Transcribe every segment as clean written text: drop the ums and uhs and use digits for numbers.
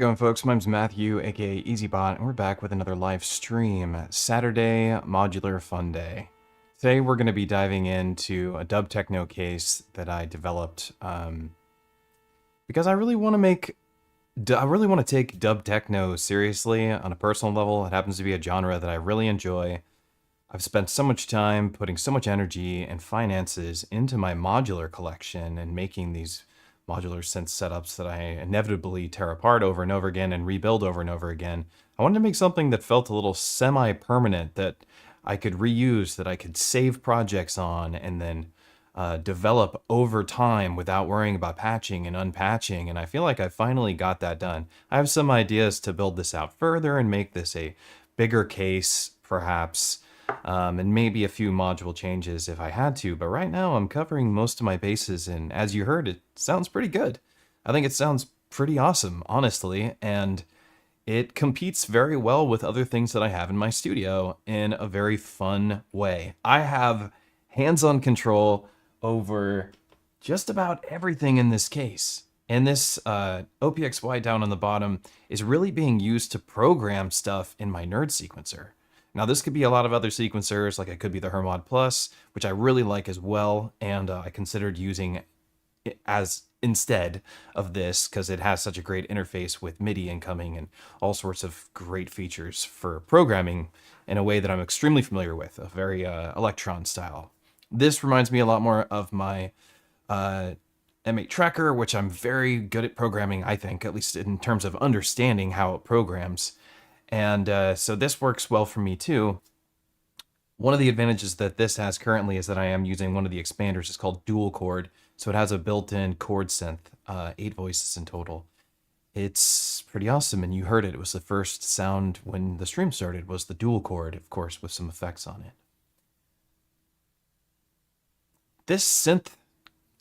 How's it going, folks? My name's Matthew, aka EZBOT, and we're back with another live stream. Saturday Modular Fun Day. Today we're going to be diving into a dub techno case that I developed because I really want to take dub techno seriously on a personal level. It happens to be a genre that I really enjoy. I've spent so much time putting so much energy and finances into my modular collection and making these modular synth setups that I inevitably tear apart over and over again and rebuild over and over again. I wanted to make something that felt a little semi-permanent, that I could reuse, that I could save projects on, and then develop over time without worrying about patching and unpatching. And I feel like I finally got that done. I have some ideas to build this out further and make this a bigger case, perhaps, and maybe a few module changes if I had to, but right now I'm covering most of my bases, and as you heard, it sounds pretty good. I think it sounds pretty awesome, honestly, and it competes very well with other things that I have in my studio in a very fun way. I have hands-on control over just about everything in this case. And this OPXY down on the bottom is really being used to program stuff in my Nerd sequencer. Now, this could be a lot of other sequencers, like it could be the Hermod Plus, which I really like as well, and I considered using it as instead of this because it has such a great interface with MIDI incoming and all sorts of great features for programming in a way that I'm extremely familiar with, a very Electron style. This reminds me a lot more of my M8 tracker, which I'm very good at programming, I think, at least in terms of understanding how it programs. And so this works well for me too. One of the advantages that this has currently is that I am using one of the expanders. It's called dual chord. So it has a built-in chord synth, 8 voices in total. It's pretty awesome, and you heard it. It was the first sound when the stream started, was the dual chord, of course, with some effects on it. This synth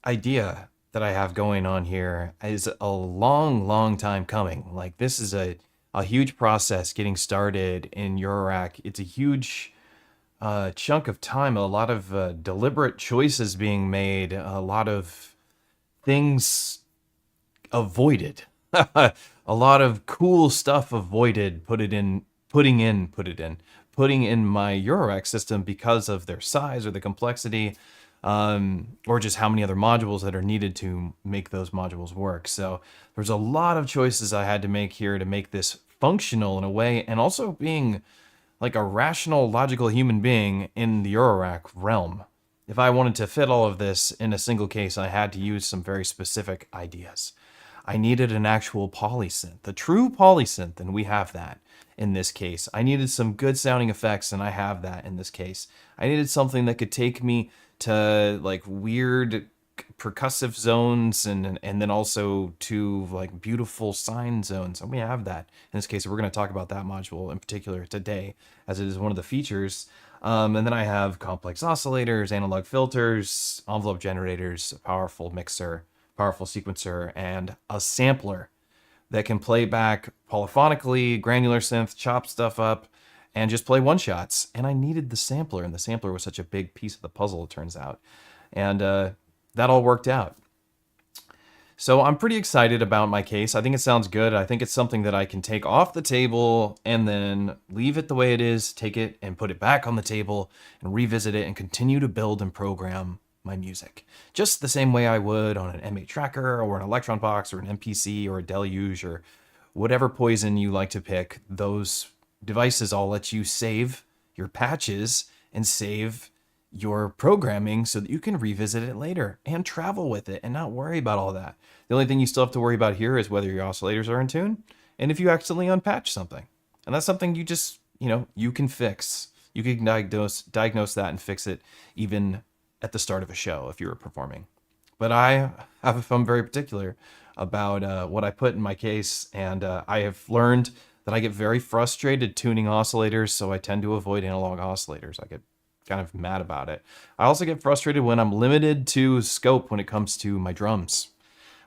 idea that I have going on here is a long time coming. Like, this is a huge process getting started in Eurorack. It's a huge chunk of time, a lot of deliberate choices being made, a lot of things avoided, a lot of cool stuff avoided, putting in my Eurorack system because of their size or the complexity, or just how many other modules that are needed to make those modules work. So there's a lot of choices I had to make here to make this functional in a way, and also being like a rational, logical human being in the Eurorack realm. If I wanted to fit all of this in a single case, I had to use some very specific ideas. I needed an actual polysynth, a true polysynth, and we have that in this case. I needed some good sounding effects, and I have that in this case. I needed something that could take me to like weird percussive zones and then also to like beautiful sine zones, and we have that in this case. We're going to talk about that module in particular today, as it is one of the features. And then I have complex oscillators, analog filters, envelope generators, a powerful mixer, powerful sequencer, and a sampler that can play back polyphonically, granular synth, chop stuff up, and just play one-shots. And I needed the sampler, and the sampler was such a big piece of the puzzle, it turns out. And that all worked out. So I'm pretty excited about my case. I think it sounds good. I think it's something that I can take off the table and then leave it the way it is, take it and put it back on the table and revisit it and continue to build and program my music. Just the same way I would on an M8 tracker or an Electron box or an MPC or a Deluge or whatever poison you like to pick. Those devices all let you save your patches and save your programming so that you can revisit it later and travel with it and not worry about all that. The only thing you still have to worry about here is whether your oscillators are in tune and if you accidentally unpatch something. And that's something you just, you can fix. You can diagnose that and fix it even at the start of a show if you were performing. But I'm very particular about what I put in my case, and I have learned that I get very frustrated tuning oscillators, so I tend to avoid analog oscillators. I get kind of mad about it. I also get frustrated when I'm limited to scope when it comes to my drums.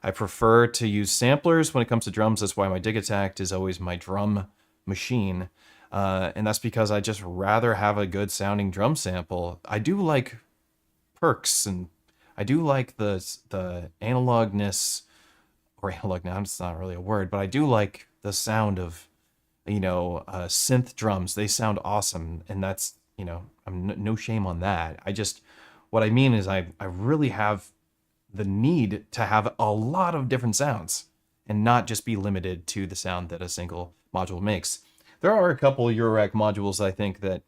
I prefer to use samplers when it comes to drums. That's why my Dig Attack is always my drum machine. And that's because I just rather have a good sounding drum sample. I do like perks, and I do like the analogness, or analog now, it's not really a word, but I do like the sound of, synth drums. They sound awesome, and that's, I'm no shame on that. What I mean is I really have the need to have a lot of different sounds and not just be limited to the sound that a single module makes. There are a couple Eurorack modules I think that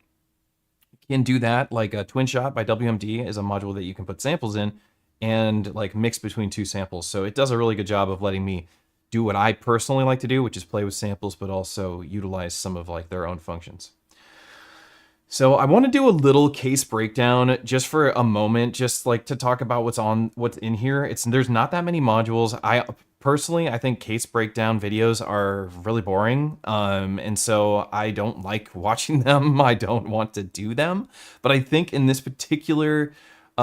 can do that, like a Twin Shot by WMD is a module that you can put samples in and like mix between two samples. So it does a really good job of letting me do what I personally like to do, which is play with samples, but also utilize some of like their own functions. So I want to do a little case breakdown just for a moment, just like to talk about what's in here. There's not that many modules. I think case breakdown videos are really boring. And so I don't like watching them. I don't want to do them. But I think in this particular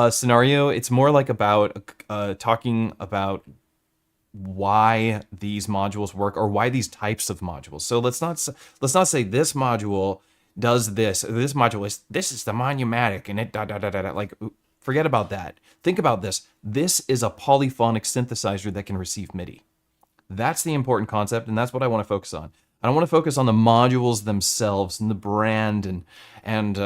scenario, it's more like about talking about why these modules work, or why these types of modules. So let's not say this module does this. This module this is the Monumantic, and it like, forget about that. Think about this. This is a polyphonic synthesizer that can receive MIDI. That's the important concept, and that's what I want to focus on. I don't want to focus on the modules themselves and the brand and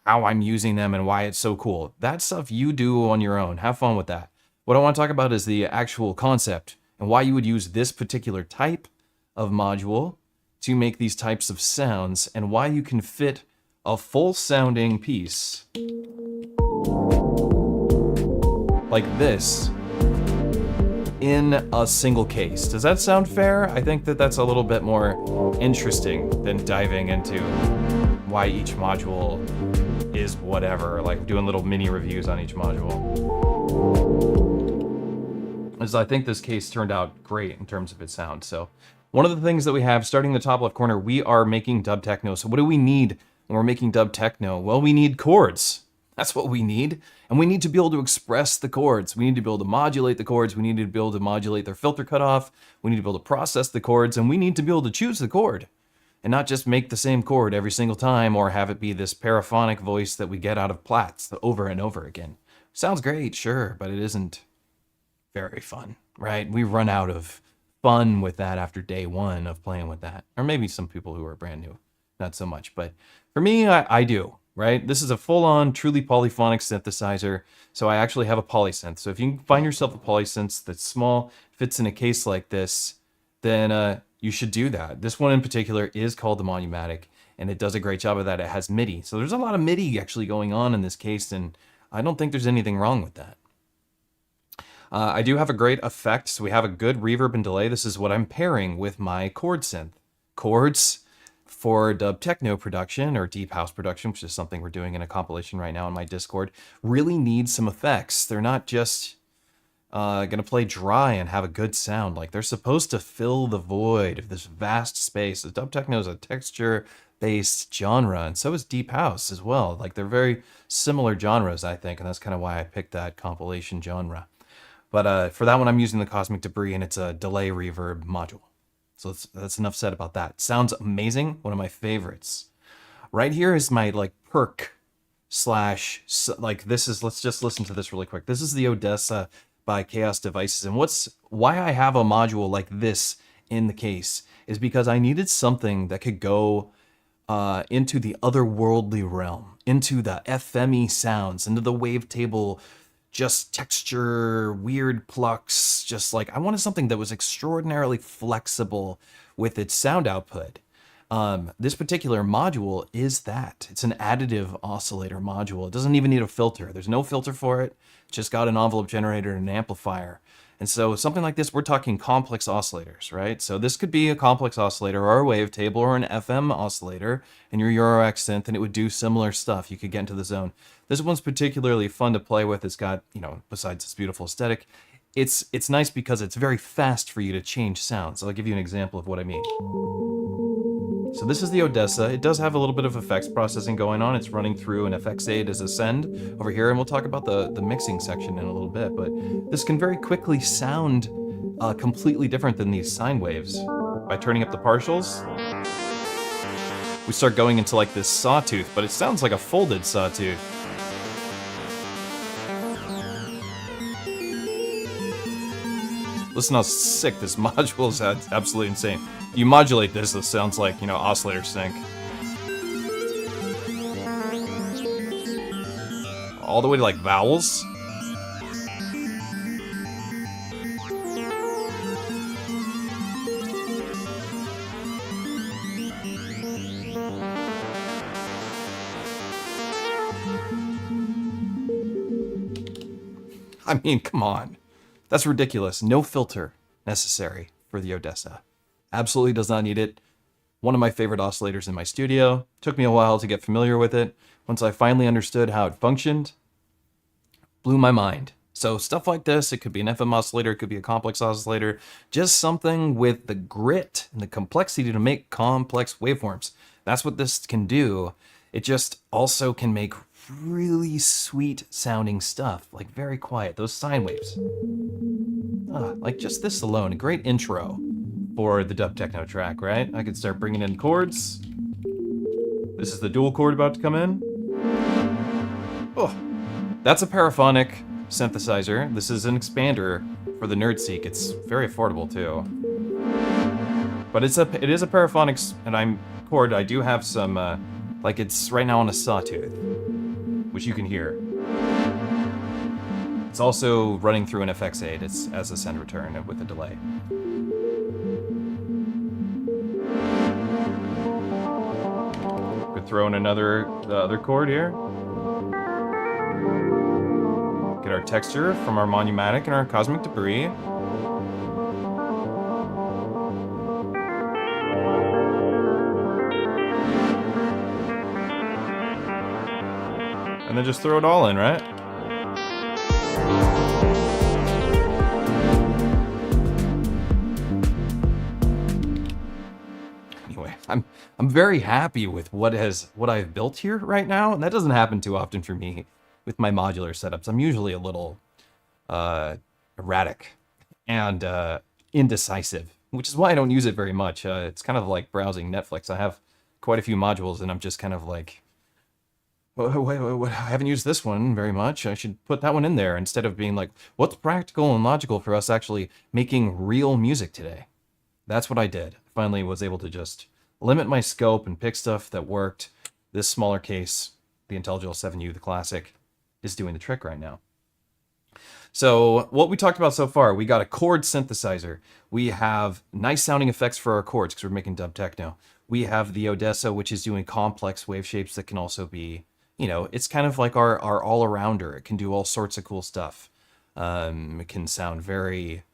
how I'm using them and why it's so cool. That stuff you do on your own. Have fun with that. What I want to talk about is the actual concept and why you would use this particular type of module to make these types of sounds, and why you can fit a full sounding piece like this in a single case. Does that sound fair? I think that that's a little bit more interesting than diving into why each module is whatever, like doing little mini reviews on each module. As I think this case turned out great in terms of its sound. So one of the things that we have, starting in the top left corner, we are making dub techno. So what do we need when we're making dub techno? Well, we need chords. That's what we need. And we need to be able to express the chords. We need to be able to modulate the chords. We need to be able to modulate their filter cutoff. We need to be able to process the chords. And we need to be able to choose the chord and not just make the same chord every single time, or have it be this paraphonic voice that we get out of Plats over and over again. Sounds great, sure, but it isn't very fun, right? We run out of fun with that after day one of playing with that. Or maybe some people who are brand new, not so much. But for me, I do, right? This is a full-on, truly polyphonic synthesizer. So I actually have a polysynth. So if you can find yourself a polysynth that's small, fits in a case like this, then you should do that. This one in particular is called the Monumantic, and it does a great job of that. It has MIDI. So there's a lot of MIDI actually going on in this case, and I don't think there's anything wrong with that. I do have a great effect, so we have a good reverb and delay. This is what I'm pairing with my Chord synth. Chords for dub techno production, or deep house production, which is something we're doing in a compilation right now on my Discord, really need some effects. They're not just going to play dry and have a good sound. Like, they're supposed to fill the void of this vast space. The dub techno is a texture-based genre, and so is deep house as well. Like, they're very similar genres, I think, and that's kind of why I picked that compilation genre. But for that one, I'm using the Cosmic Debris, and it's a delay reverb module. So that's enough said about that. Sounds amazing. One of my favorites. Right here is my like perk slash, like this is, let's just listen to this really quick. This is the Odessa by Chaos Devices. And why I have a module like this in the case is because I needed something that could go into the otherworldly realm, into the FME sounds, into the wavetable, just texture, weird plucks, just like I wanted something that was extraordinarily flexible with its sound output. This particular module is that. It's an additive oscillator module. It doesn't even need a filter. There's no filter for it. It's just got an envelope generator and an amplifier. And so something like this, we're talking complex oscillators, right? So this could be a complex oscillator or a wavetable or an FM oscillator in your Eurorack synth, and it would do similar stuff. You could get into the zone. This one's particularly fun to play with. It's got, besides its beautiful aesthetic, it's nice because it's very fast for you to change sounds. So I'll give you an example of what I mean. So this is the Odessa. It does have a little bit of effects processing going on. It's running through an FX aid as a send over here, and we'll talk about the mixing section in a little bit, but this can very quickly sound completely different than these sine waves. By turning up the partials, we start going into like this sawtooth, but it sounds like a folded sawtooth. Listen how sick this module is. Absolutely insane. you modulate this, it sounds like, you know, oscillator sync. All the way to like vowels. I mean, come on. That's ridiculous. No filter necessary for the Odessa. Absolutely does not need it. One of my favorite oscillators in my studio. Took me a while to get familiar with it. Once I finally understood how it functioned, blew my mind. So stuff like this, it could be an FM oscillator, it could be a complex oscillator, just something with the grit and the complexity to make complex waveforms. That's what this can do. It just also can make really sweet sounding stuff, like very quiet, those sine waves. Like just this alone, a great intro for the dub techno track, right? I could start bringing in chords. This is the dual chord about to come in. Oh, that's a Paraphonic synthesizer. This is an expander for the Nerdseq. It's very affordable too. But it is a Paraphonic, and chord. I do have some, like it's right now on a sawtooth, which you can hear. It's also running through an FX aid. It's as a send return with a delay. Could throw in the other chord here. Get our texture from our Monumantic and our Cosmic Debris. And then just throw it all in, right? Anyway, I'm very happy with what I've built here right now, and that doesn't happen too often for me with my modular setups. I'm usually a little erratic and indecisive, which is why I don't use it very much. It's kind of like browsing Netflix. I have quite a few modules, and I'm just kind of like, wait, I haven't used this one very much. I should put that one in there instead of being like, what's practical and logical for us actually making real music today? That's what I did. I finally was able to just limit my scope and pick stuff that worked. This smaller case, the IntelliGel 7U, the classic, is doing the trick right now. So what we talked about so far, we got a chord synthesizer. We have nice sounding effects for our chords because we're making dub techno. We have the Odessa, which is doing complex wave shapes that can also be, you know, it's kind of like our all-arounder. It can do all sorts of cool stuff. It can sound very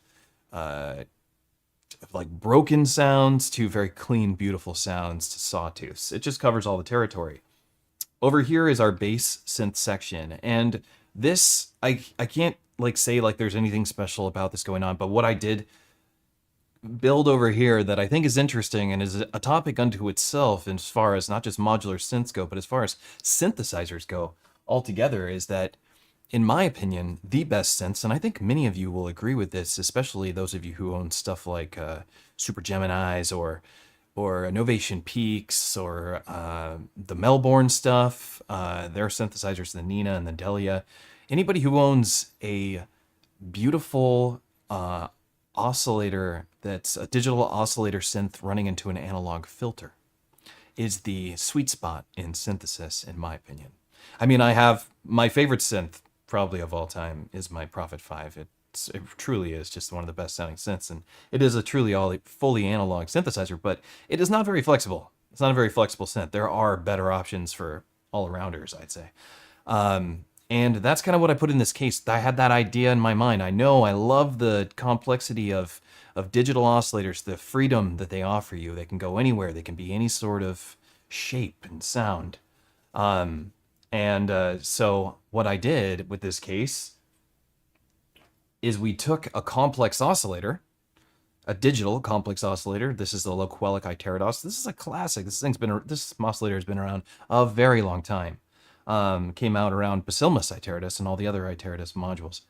like broken sounds to very clean, beautiful sounds to sawtooths. It just covers all the territory. Over here is our bass synth section, and this, I can't like say like there's anything special about this going on, but what I did build over here that I think is interesting and is a topic unto itself as far as not just modular synths go, but as far as synthesizers go altogether, is that, in my opinion, the best synths, and I think many of you will agree with this, especially those of you who own stuff like Super Geminis or Innovation Peaks or the Melbourne stuff, their synthesizers, the Nina and the Delia. Anybody who owns a beautiful oscillator that's a digital oscillator synth running into an analog filter is the sweet spot in synthesis, in my opinion. I mean, I have my favorite synth probably of all time is my Prophet 5. It truly is just one of the best sounding synths, and it is a truly fully analog synthesizer, but it is not very flexible. It's not a very flexible synth. There are better options for all-arounders, I'd say. And that's kind of what I put in this case. I had that idea in my mind. I know I love the complexity of digital oscillators, the freedom that they offer you. They can go anywhere. They can be any sort of shape and sound. So what I did with this case is we took a complex oscillator, a digital complex oscillator. This is the Loquelic Itteritas. This is a classic. This oscillator has been around a very long time. Came out around Bacillus Itteritas and all the other Itteritas modules.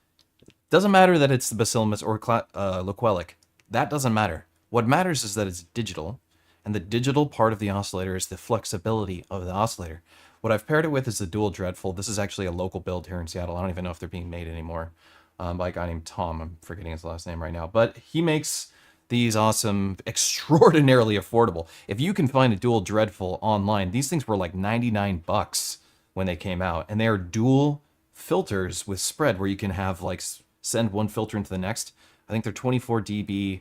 Doesn't matter that it's the Bacillus or Loquelic. That doesn't matter. What matters is that it's digital, and the digital part of the oscillator is the flexibility of the oscillator. What I've paired it with is the Dual Dreadful. This is actually a local build here in Seattle. I don't even know if they're being made anymore. By a guy named Tom. I'm forgetting his last name right now. But he makes these awesome, extraordinarily affordable. If you can find a Dual Dreadful online, these things were like 99 bucks when they came out, and they are dual filters with spread where you can have like send one filter into the next. I think they're 24 dB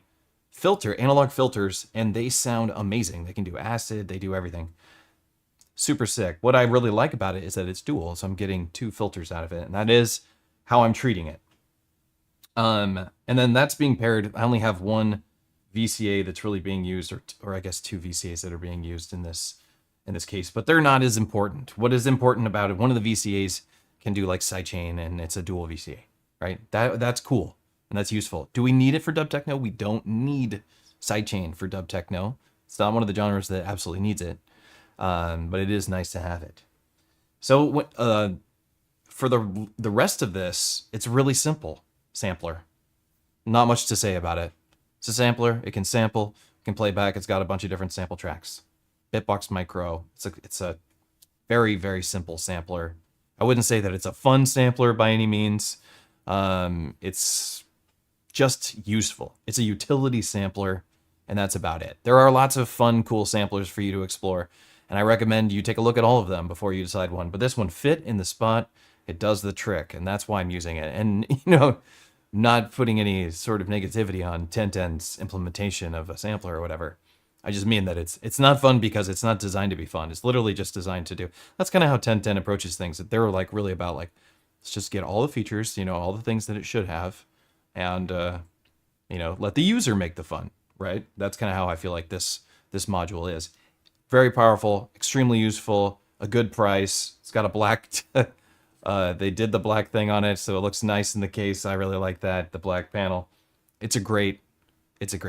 analog filters, and they sound amazing. They can do acid, they do everything. Super sick. What I really like about it is that it's dual, so I'm getting 2 filters out of it, and that is how I'm treating it. And then that's being paired. I only have one VCA that's really being used, or I guess 2 VCAs that are being used in this case, but they're not as important. What is important about it? One of the VCAs can do like sidechain, and it's a dual VCA, right? That's cool and that's useful. Do we need it for dub techno? We don't need sidechain for dub techno. It's not one of the genres that absolutely needs it, but it is nice to have it. So for the rest of this, it's really simple. Sampler. Not much to say about it. It's a sampler. It can sample. It can play back. It's got a bunch of different sample tracks. Bitbox Micro. It's a very, very simple sampler. I wouldn't say that it's a fun sampler by any means. It's just useful. It's a utility sampler, and that's about it. There are lots of fun, cool samplers for you to explore, and I recommend you take a look at all of them before you decide one. But this one fit in the spot. It does the trick, and that's why I'm using it. And, not putting any sort of negativity on 1010's implementation of a sampler or whatever. I just mean that it's not fun because it's not designed to be fun. It's literally just designed to do. That's kind of how 1010 approaches things. That they're like really about like, let's just get all the features, all the things that it should have, and let the user make the fun, right? That's kind of how I feel like this module is. Very powerful, extremely useful, a good price. It's got a black. They did the black thing on it, so it looks nice in the case. I really like that, the black panel. It's a great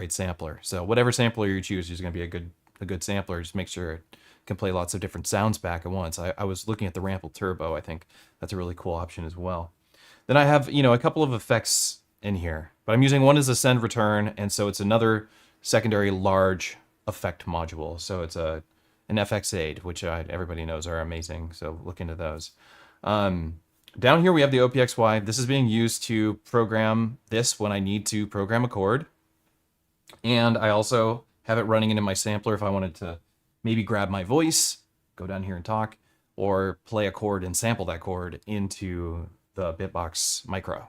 sampler. So whatever sampler you choose is going to be a good sampler. Just make sure it can play lots of different sounds back at once. I was looking at the Rample Turbo. I think that's a really cool option as well. Then I have, a couple of effects in here, but I'm using one as a send return, and so it's another secondary large effect module. So it's an FX Aid, which everybody knows are amazing. So look into those. Down here we have the OPXY. This is being used to program this when I need to program a chord. And I also have it running into my sampler if I wanted to maybe grab my voice, go down here and talk, or play a chord and sample that chord into the Bitbox Micro.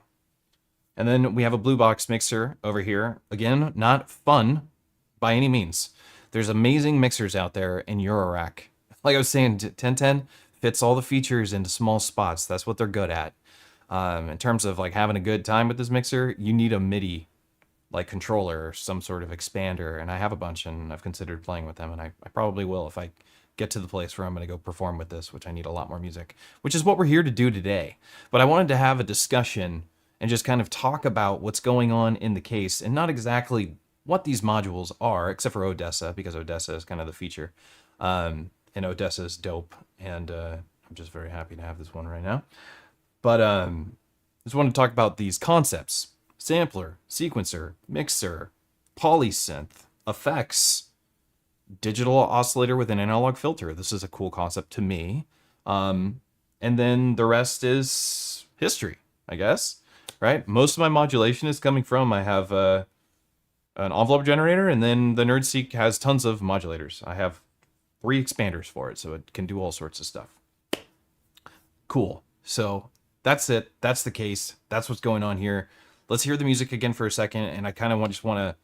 And then we have a blue box mixer over here. Again, not fun by any means. There's amazing mixers out there in Eurorack. Like I was saying, 1010 fits all the features into small spots. That's what they're good at. In terms of like having a good time with this mixer, you need a MIDI like controller or some sort of expander. And I have a bunch, and I've considered playing with them, and I probably will if I get to the place where I'm going to go perform with this, which I need a lot more music, which is what we're here to do today. But I wanted to have a discussion and just kind of talk about what's going on in the case, and not exactly what these modules are, except for Odessa, because Odessa is kind of the feature. And Odessa is dope, and I'm just very happy to have this one right now. But just want to talk about these concepts: sampler, sequencer, mixer, polysynth, effects, digital oscillator with an analog filter. This is a cool concept to me. And then the rest is history, I guess, right? Most of my modulation is coming from, I have an envelope generator, and then the Nerdseq has tons of modulators. I have 3 expanders for it, so it can do all sorts of stuff. Cool. So that's it. That's the case. That's what's going on here. Let's hear the music again for a second, and I kind of just want to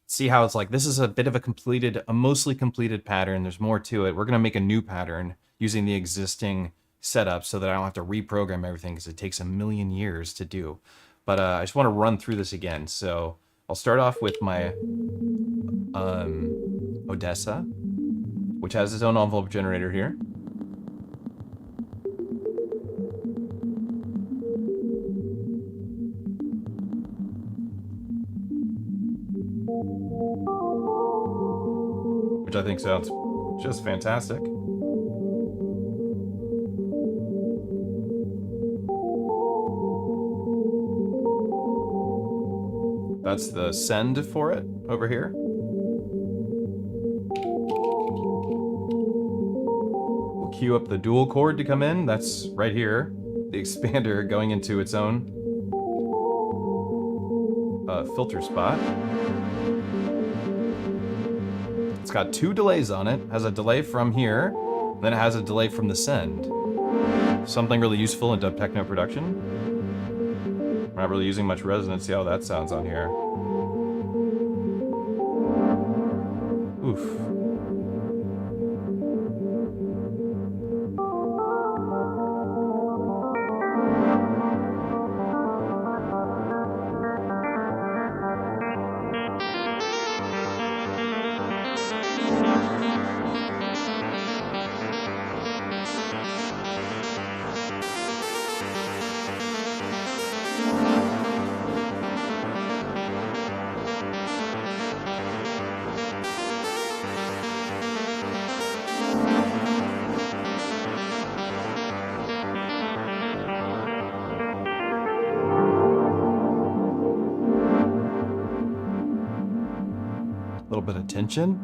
see how it's like. This is a bit of a mostly completed pattern. There's more to it. We're going to make a new pattern using the existing setup so that I don't have to reprogram everything, because it takes a million years to do. But I just want to run through this again. So I'll start off with my Odessa, which has its own envelope generator here. Which I think sounds just fantastic. That's the send for it over here. We'll cue up the dual chord to come in. That's right here. The expander going into its own filter spot. got 2 delays on it. Has a delay from here, then it has a delay from the send. Something really useful in techno production. I'm not really using much resonance. See how that sounds on here. Oof. A little bit of tension.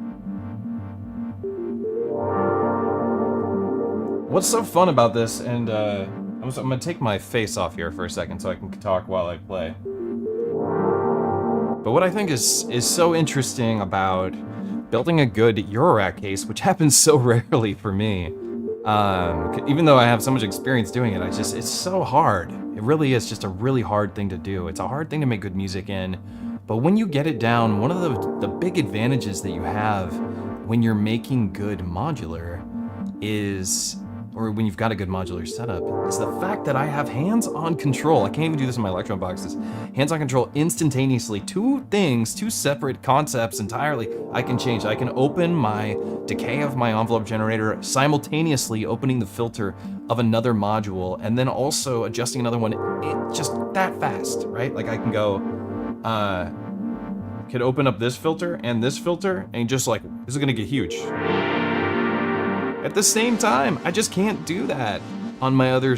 What's so fun about this, and I'm gonna take my face off here for a second so I can talk while I play. But what I think is so interesting about building a good Eurorack case, which happens so rarely for me, even though I have so much experience doing it, it's so hard. It really is just a really hard thing to do. It's a hard thing to make good music in. But when you get it down, one of the big advantages that you have when you're making good modular is, or when you've got a good modular setup, is the fact that I have hands-on control. I can't even do this in my Electron boxes. Hands-on control instantaneously. 2 things, 2 separate concepts entirely I can change. I can open my decay of my envelope generator, simultaneously opening the filter of another module, and then also adjusting another one. It just that fast, right? Like I can go, could open up this filter, and just like, this is gonna get huge. At the same time, I just can't do that on my other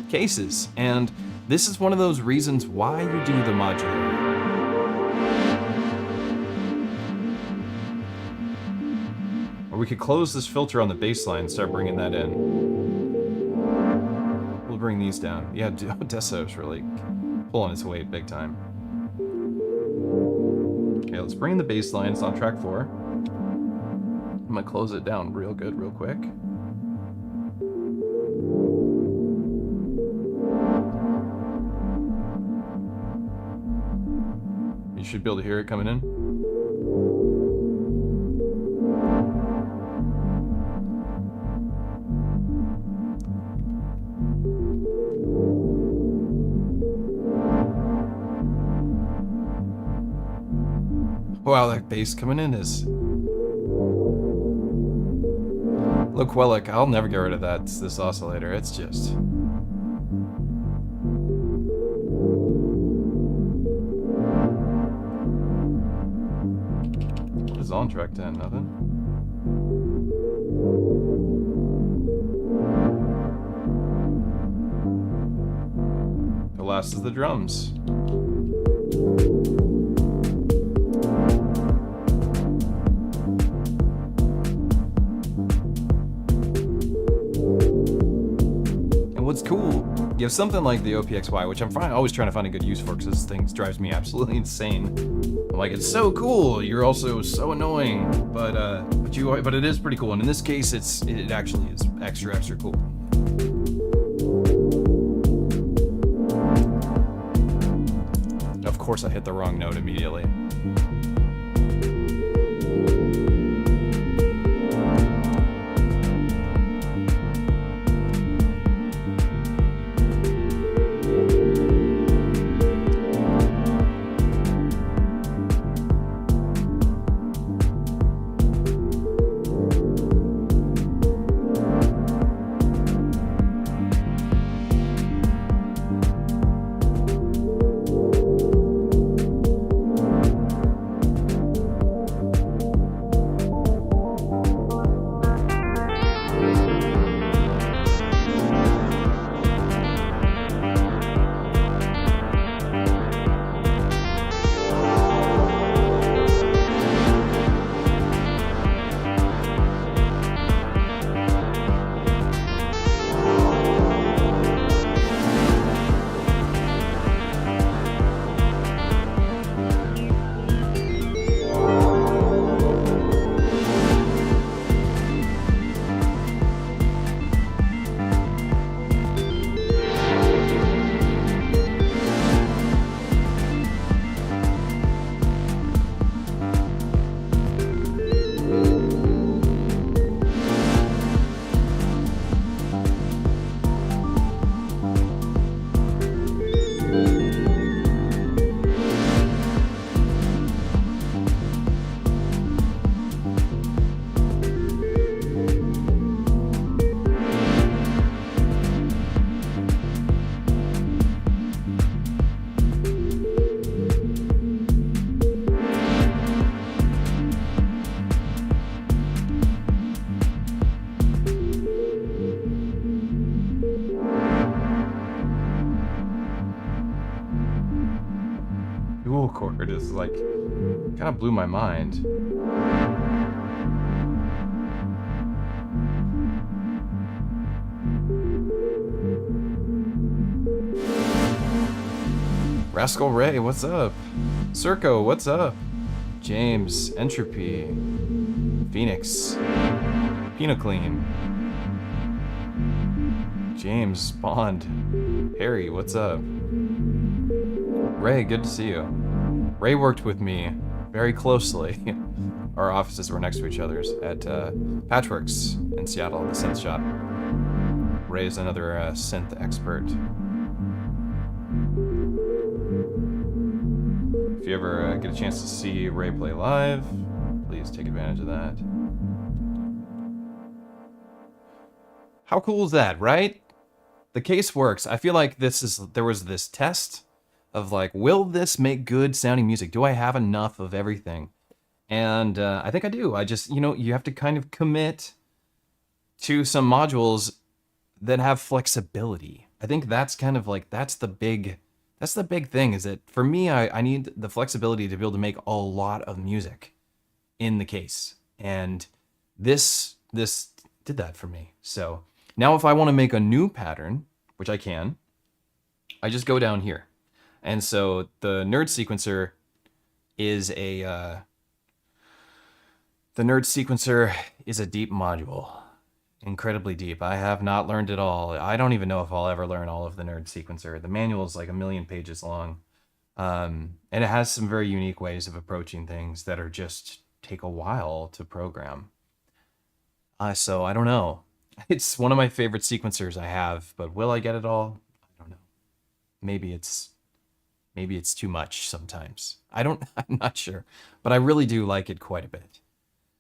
cases. And this is one of those reasons why you do the modular. Or we could close this filter on the bass line and start bringing that in. We'll bring these down. Yeah, Odessa is really pulling its weight big time. Okay, let's bring in the bass line. It's on track 4. I'm gonna close it down real good, real quick. You should be able to hear it coming in. Wow, that bass coming in is Loquelic. I'll never get rid of that. It's this oscillator. It's just what is on track 10? Nothing. The last is the drums. What's cool, you have something like the OPXY, which I'm always trying to find a good use for because this thing drives me absolutely insane. I'm like, it's so cool, you're also so annoying, but it is pretty cool, and in this case, it actually is extra cool. Of course, I hit the wrong note immediately. chord is like, kind of blew my mind. Rascal Ray, what's up? Circo, what's up? James, Entropy, Phoenix, Pinoclean, James, Bond, Harry, what's up? Ray, good to see you. Ray worked with me very closely. Our offices were next to each other's at Patchworks in Seattle, the synth shop. Ray is another synth expert. If you ever get a chance to see Ray play live, please take advantage of that. How cool is that, right? The case works. I feel like there was this test of like, will this make good sounding music? Do I have enough of everything? And I think I do. I just, you have to kind of commit to some modules that have flexibility. I think that's kind of like, that's the big thing, is that for me, I need the flexibility to be able to make a lot of music in the case. And this did that for me. So now if I want to make a new pattern, which I can, I just go down here. And so the Nerd Sequencer is a deep module. Incredibly deep. I have not learned it all. I don't even know if I'll ever learn all of the Nerd Sequencer. The manual is like 1,000,000 pages long. And it has some very unique ways of approaching things that are just take a while to program. So I don't know. It's one of my favorite sequencers I have, but will I get it all? I don't know. Maybe it's too much sometimes. I'm not sure, but I really do like it quite a bit.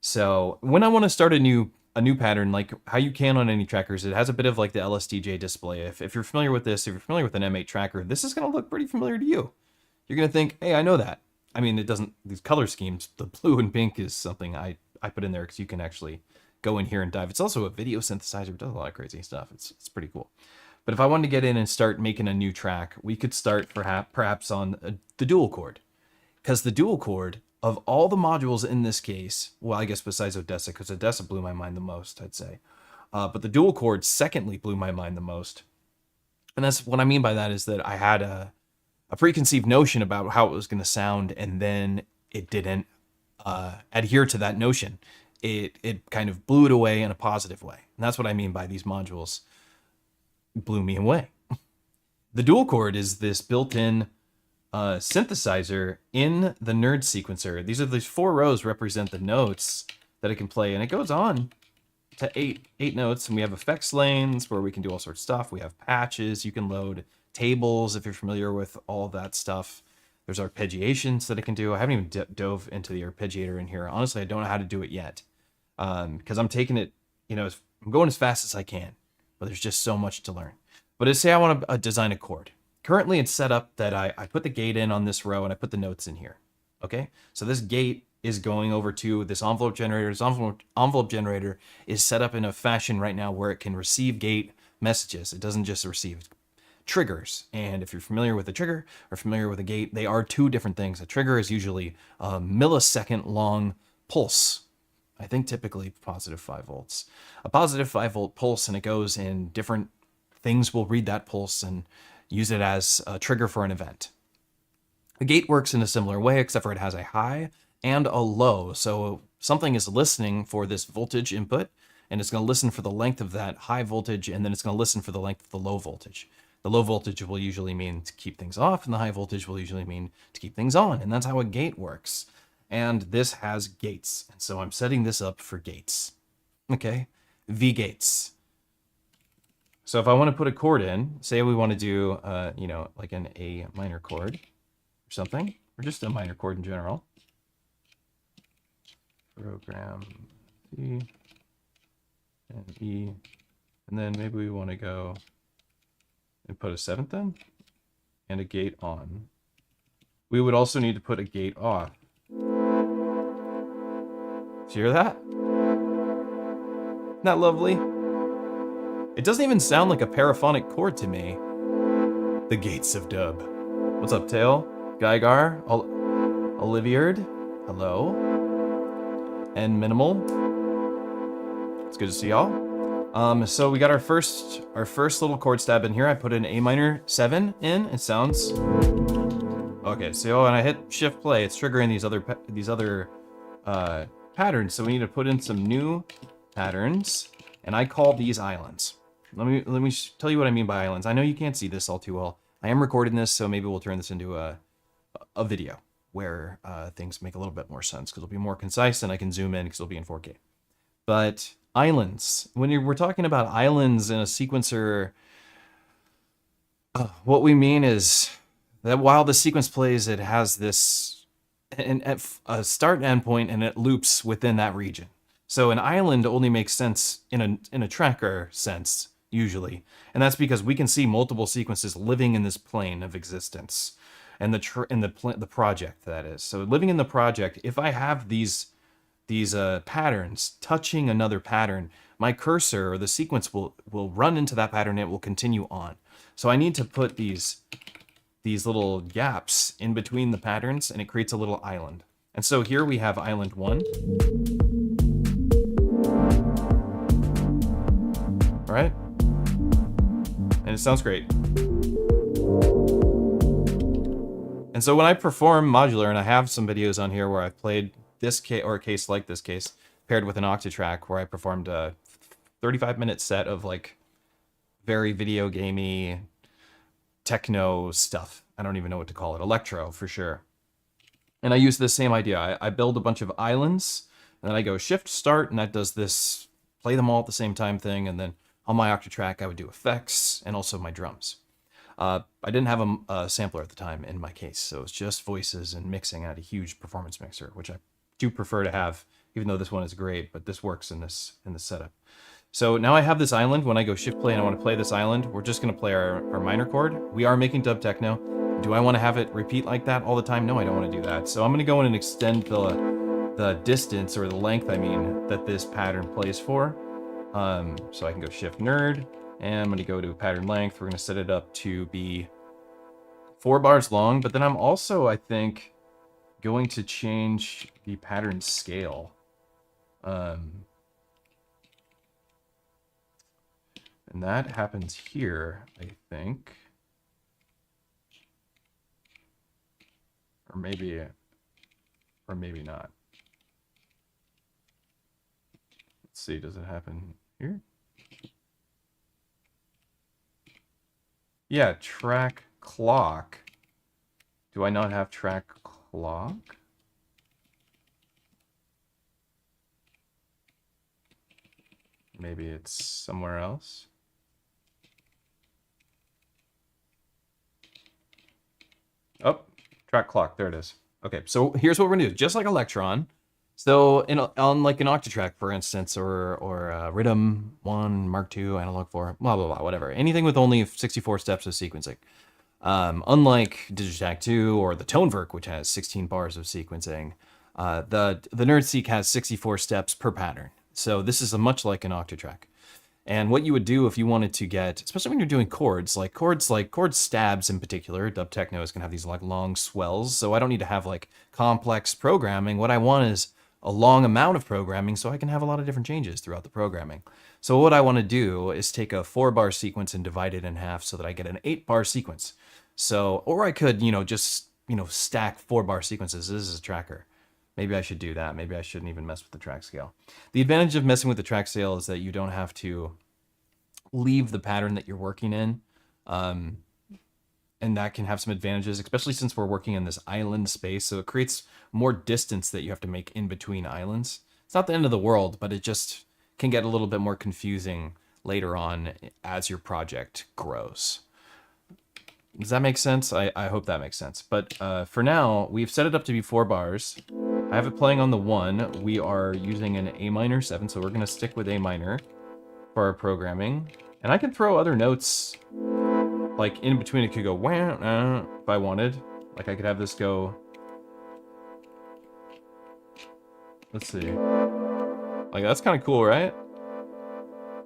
So when I want to start a new pattern, like how you can on any trackers, it has a bit of like the LSDJ display. If you're familiar with this, if you're familiar with an M8 tracker, this is going to look pretty familiar to you. You're going to think, hey, I know that. I mean, it doesn't, these color schemes, the blue and pink is something I put in there because you can actually go in here and dive. It's also a video synthesizer. It does a lot of crazy stuff. It's pretty cool. But if I wanted to get in and start making a new track, we could start perhaps on the dual chord. Because the dual chord, of all the modules in this case, well, I guess besides Odessa, because Odessa blew my mind the most, I'd say. But the dual chord secondly blew my mind the most. And that's what I mean by that, is that I had a preconceived notion about how it was going to sound, and then it didn't adhere to that notion. It kind of blew it away in a positive way. And that's what I mean by these modules blew me away. The dual chord is this built-in synthesizer in the Nerd Sequencer. These 4 rows represent the notes that it can play, and it goes on to eight notes. And we have effects lanes where we can do all sorts of stuff. We have patches. You can load tables if you're familiar with all of that stuff. There's arpeggiations that it can do. I haven't even dove into the arpeggiator in here. Honestly, I don't know how to do it yet, because I'm taking it, I'm going as fast as I can, but there's just so much to learn. But let's say I want to design a chord. Currently, it's set up that I put the gate in on this row and I put the notes in here. Okay, so this gate is going over to this envelope generator. This envelope generator is set up in a fashion right now where it can receive gate messages. It doesn't just receive triggers. And if you're familiar with a trigger or familiar with a gate, they are 2 different things. A trigger is usually a millisecond long pulse. I think typically positive 5 volts. A positive 5 volt pulse, and it goes in different things. Will read that pulse and use it as a trigger for an event. The gate works in a similar way, except for it has a high and a low. So something is listening for this voltage input, and it's going to listen for the length of that high voltage, and then it's going to listen for the length of the low voltage. The low voltage will usually mean to keep things off, and the high voltage will usually mean to keep things on. And that's how a gate works. And this has gates. And so I'm setting this up for gates. Okay? V gates. So if I want to put a chord in, say we want to do, like an A minor chord or something, or just a minor chord in general. Program C and E, and then maybe we want to go and put a 7th in and a gate on. We would also need to put a gate off. Did you hear that? Isn't that lovely? It doesn't even sound like a paraphonic chord to me. The gates of dub. What's up, Tail? Geigar? Olivierd, hello. And Minimal. It's good to see y'all. So we got our first little chord stab in here. I put an A minor 7 in. It sounds okay. So when I hit shift play, it's triggering these other patterns. So we need to put in some new patterns, and I call these islands. Let me tell you what I mean by islands. I know you can't see this all too well. I am recording this, so maybe we'll turn this into a video where things make a little bit more sense because it'll be more concise and I can zoom in because it'll be in 4K. But islands, when we're talking about islands in a sequencer, what we mean is that while the sequence plays, it has this a start and end point, and it loops within that region. So an island only makes sense in a tracker sense usually, and that's because we can see multiple sequences living in this plane of existence, and the project that is. So living in the project, if I have these patterns touching another pattern, my cursor or the sequence will run into that pattern and it will continue on. So I need to put these little gaps in between the patterns, and it creates a little island. And so here we have island 1. All right? And it sounds great. And so when I perform modular, and I have some videos on here where I've played this case, or a case like this case, paired with an Octatrack, where I performed a 35-minute set of like very video gamey techno stuff. I don't even know what to call it. Electro, for sure. And I use the same idea. I build a bunch of islands, and then I go shift start, and that does this play them all at the same time thing. And then on my Octatrack, I would do effects and also my drums. I didn't have a sampler at the time in my case, so it's just voices and mixing. I had a huge performance mixer, which I do prefer to have, even though this one is great, but this works in this setup. So now I have this island. When I go shift play and I want to play this island, we're just going to play our minor chord. We are making dub techno. Do I want to have it repeat like that all the time? No, I don't want to do that. So I'm going to go in and extend the distance, or the length, I mean, that this pattern plays for. So I can go shift nerd, and I'm going to go to pattern length. We're going to set it up to be 4 bars long, but then I'm also, I think, going to change the pattern scale. And that happens here, I think. Or maybe not. Let's see, does it happen here? Yeah, track clock. Do I not have track clock? Maybe it's somewhere else. Oh, track clock, there it is. Okay, so here's what we're gonna do. Just like Electron, so on like an Octatrack, for instance, or Rhythm 1, Mark II, Analog 4, blah, blah, blah, whatever. Anything with only 64 steps of sequencing. Unlike Digitac 2 or the Toneverk, which has 16 bars of sequencing, the Nerdseq has 64 steps per pattern. So this is much like an Octatrack. And what you would do if you wanted to get, especially when you're doing chord stabs in particular, dub techno is gonna have these like long swells. So I don't need to have like complex programming. What I want is a long amount of programming so I can have a lot of different changes throughout the programming. So what I want to do is take a 4-bar sequence and divide it in half so that I get an 8-bar sequence. So, or I could, just, stack 4-bar sequences. This is a tracker. Maybe I should do that. Maybe I shouldn't even mess with the track scale. The advantage of messing with the track scale is that you don't have to leave the pattern that you're working in. And that can have some advantages, especially since we're working in this island space. So it creates more distance that you have to make in between islands. It's not the end of the world, but it just can get a little bit more confusing later on as your project grows. Does that make sense? I hope that makes sense. But for now, we've set it up to be 4 bars. I have it playing on the 1. We are using an A minor 7, so we're going to stick with A minor for our programming. And I can throw other notes, like in between. It could go wah, if I wanted. Like I could have this go. Let's see. Like that's kind of cool, right?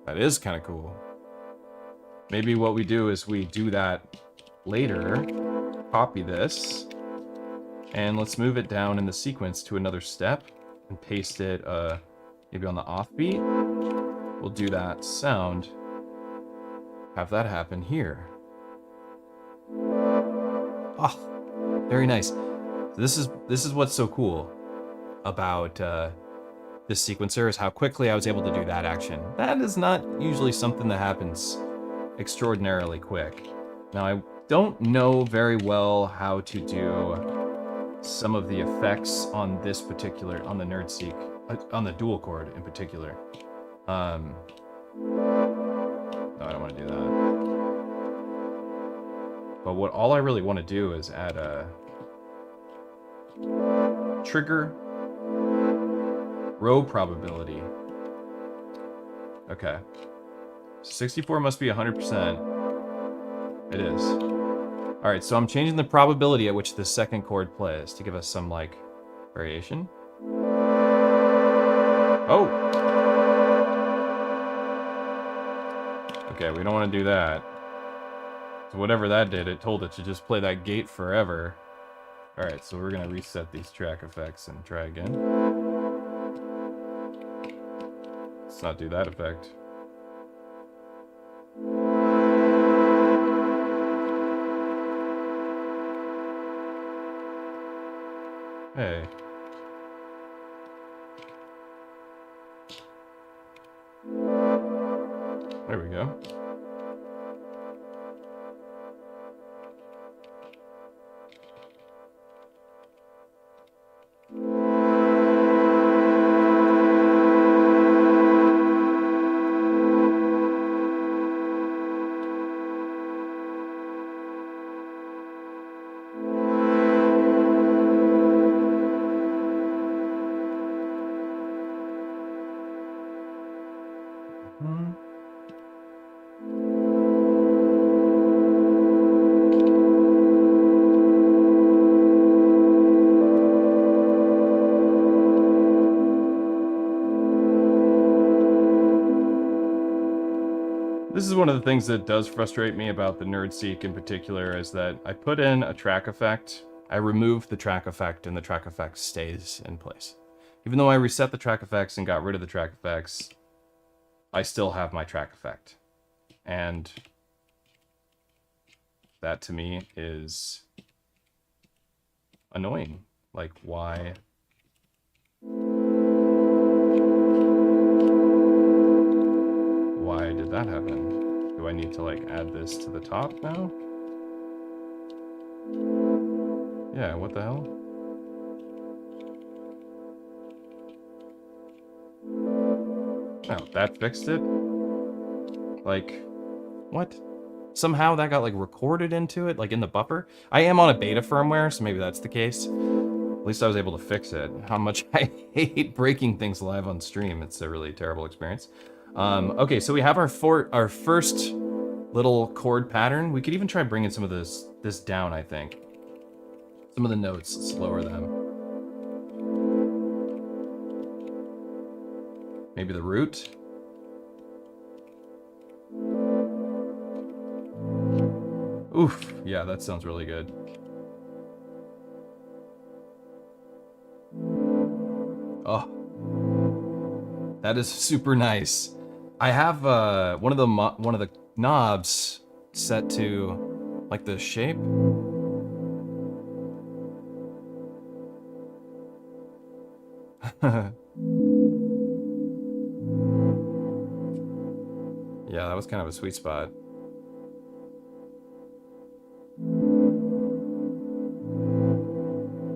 That is kind of cool. Maybe what we do is we do that later. Copy this. And let's move it down in the sequence to another step and paste it maybe on the offbeat. We'll do that sound. Have that happen here. Oh, very nice. So this is what's so cool about this sequencer, is how quickly I was able to do that action. That is not usually something that happens extraordinarily quick. Now, I don't know very well how to do some of the effects on this particular, on the Nerdseq, on the dual chord in particular. No, I don't want to do that. But all I really want to do is add a trigger row probability. Okay. 64 must be 100%. It is. All right, so I'm changing the probability at which the second chord plays to give us some, like, variation. Oh! Okay, we don't want to do that. So whatever that did, it told it to just play that gate forever. All right, so we're going to reset these track effects and try again. Let's not do that effect. Hey. There we go. This is one of the things that does frustrate me about the Nerdseq in particular, is that I put in a track effect, I remove the track effect, and the track effect stays in place. Even though I reset the track effects and got rid of the track effects, I still have my track effect. And that to me is annoying. Like, why? Why did that happen? Do I need to, like, add this to the top now? Yeah, what the hell? Oh, that fixed it? Like, what? Somehow that got, like, recorded into it, like, in the buffer? I am on a beta firmware, so maybe that's the case. At least I was able to fix it. How much I hate breaking things live on stream. It's a really terrible experience. Okay, so we have our first little chord pattern. We could even try bringing some of this down, I think. Some of the notes, let's lower them. Maybe the root. Oof, yeah, that sounds really good. Oh, that is super nice. I have one of the knobs set to like the shape. Yeah, that was kind of a sweet spot.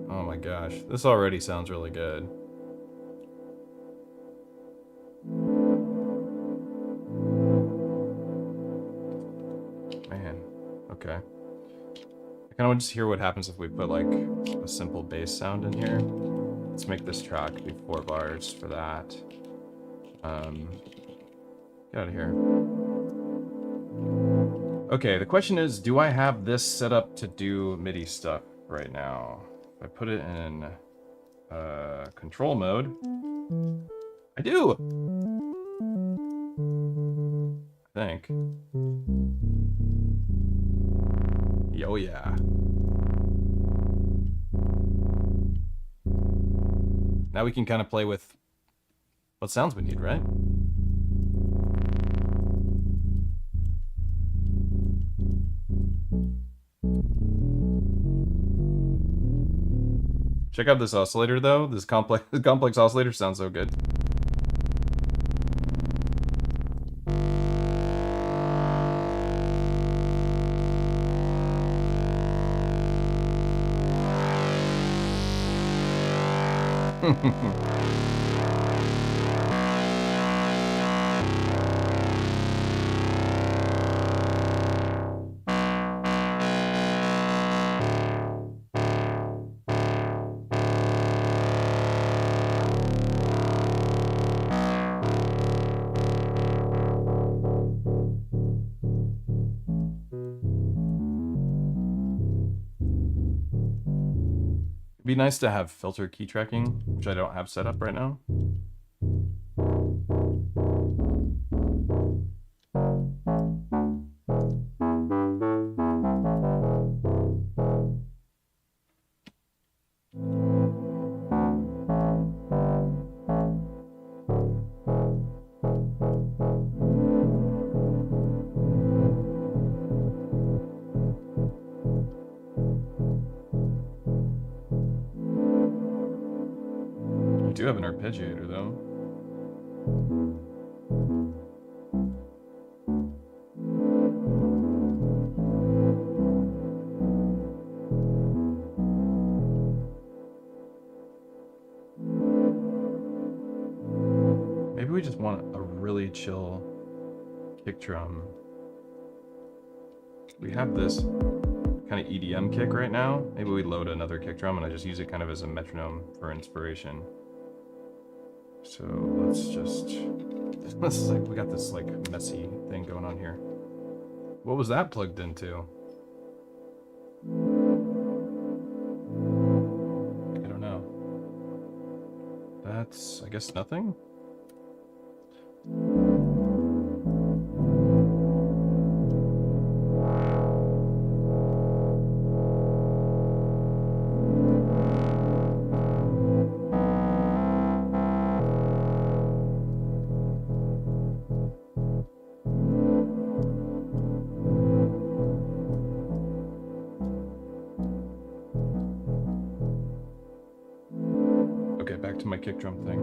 Oh my gosh, this already sounds really good. Man, okay. I kind of want to just hear what happens if we put like a simple bass sound in here. Let's make this track be 4 bars for that. Get out of here. Okay, the question is, do I have this set up to do MIDI stuff right now? If I put it in control mode, I do! I think. Yo, yeah. now we can kind of play with what sounds we need, right? Check out this oscillator though. This complex oscillator sounds so good. It'd be nice to have filter key tracking, which I don't have set up right now. I do have an arpeggiator though. Maybe we just want a really chill kick drum. We have this kind of EDM kick right now. Maybe we load another kick drum and I just use it kind of as a metronome for inspiration. So let's we got this like messy thing going on here. What was that plugged into? I don't know. That's, I guess, nothing. Back to my kick drum thing.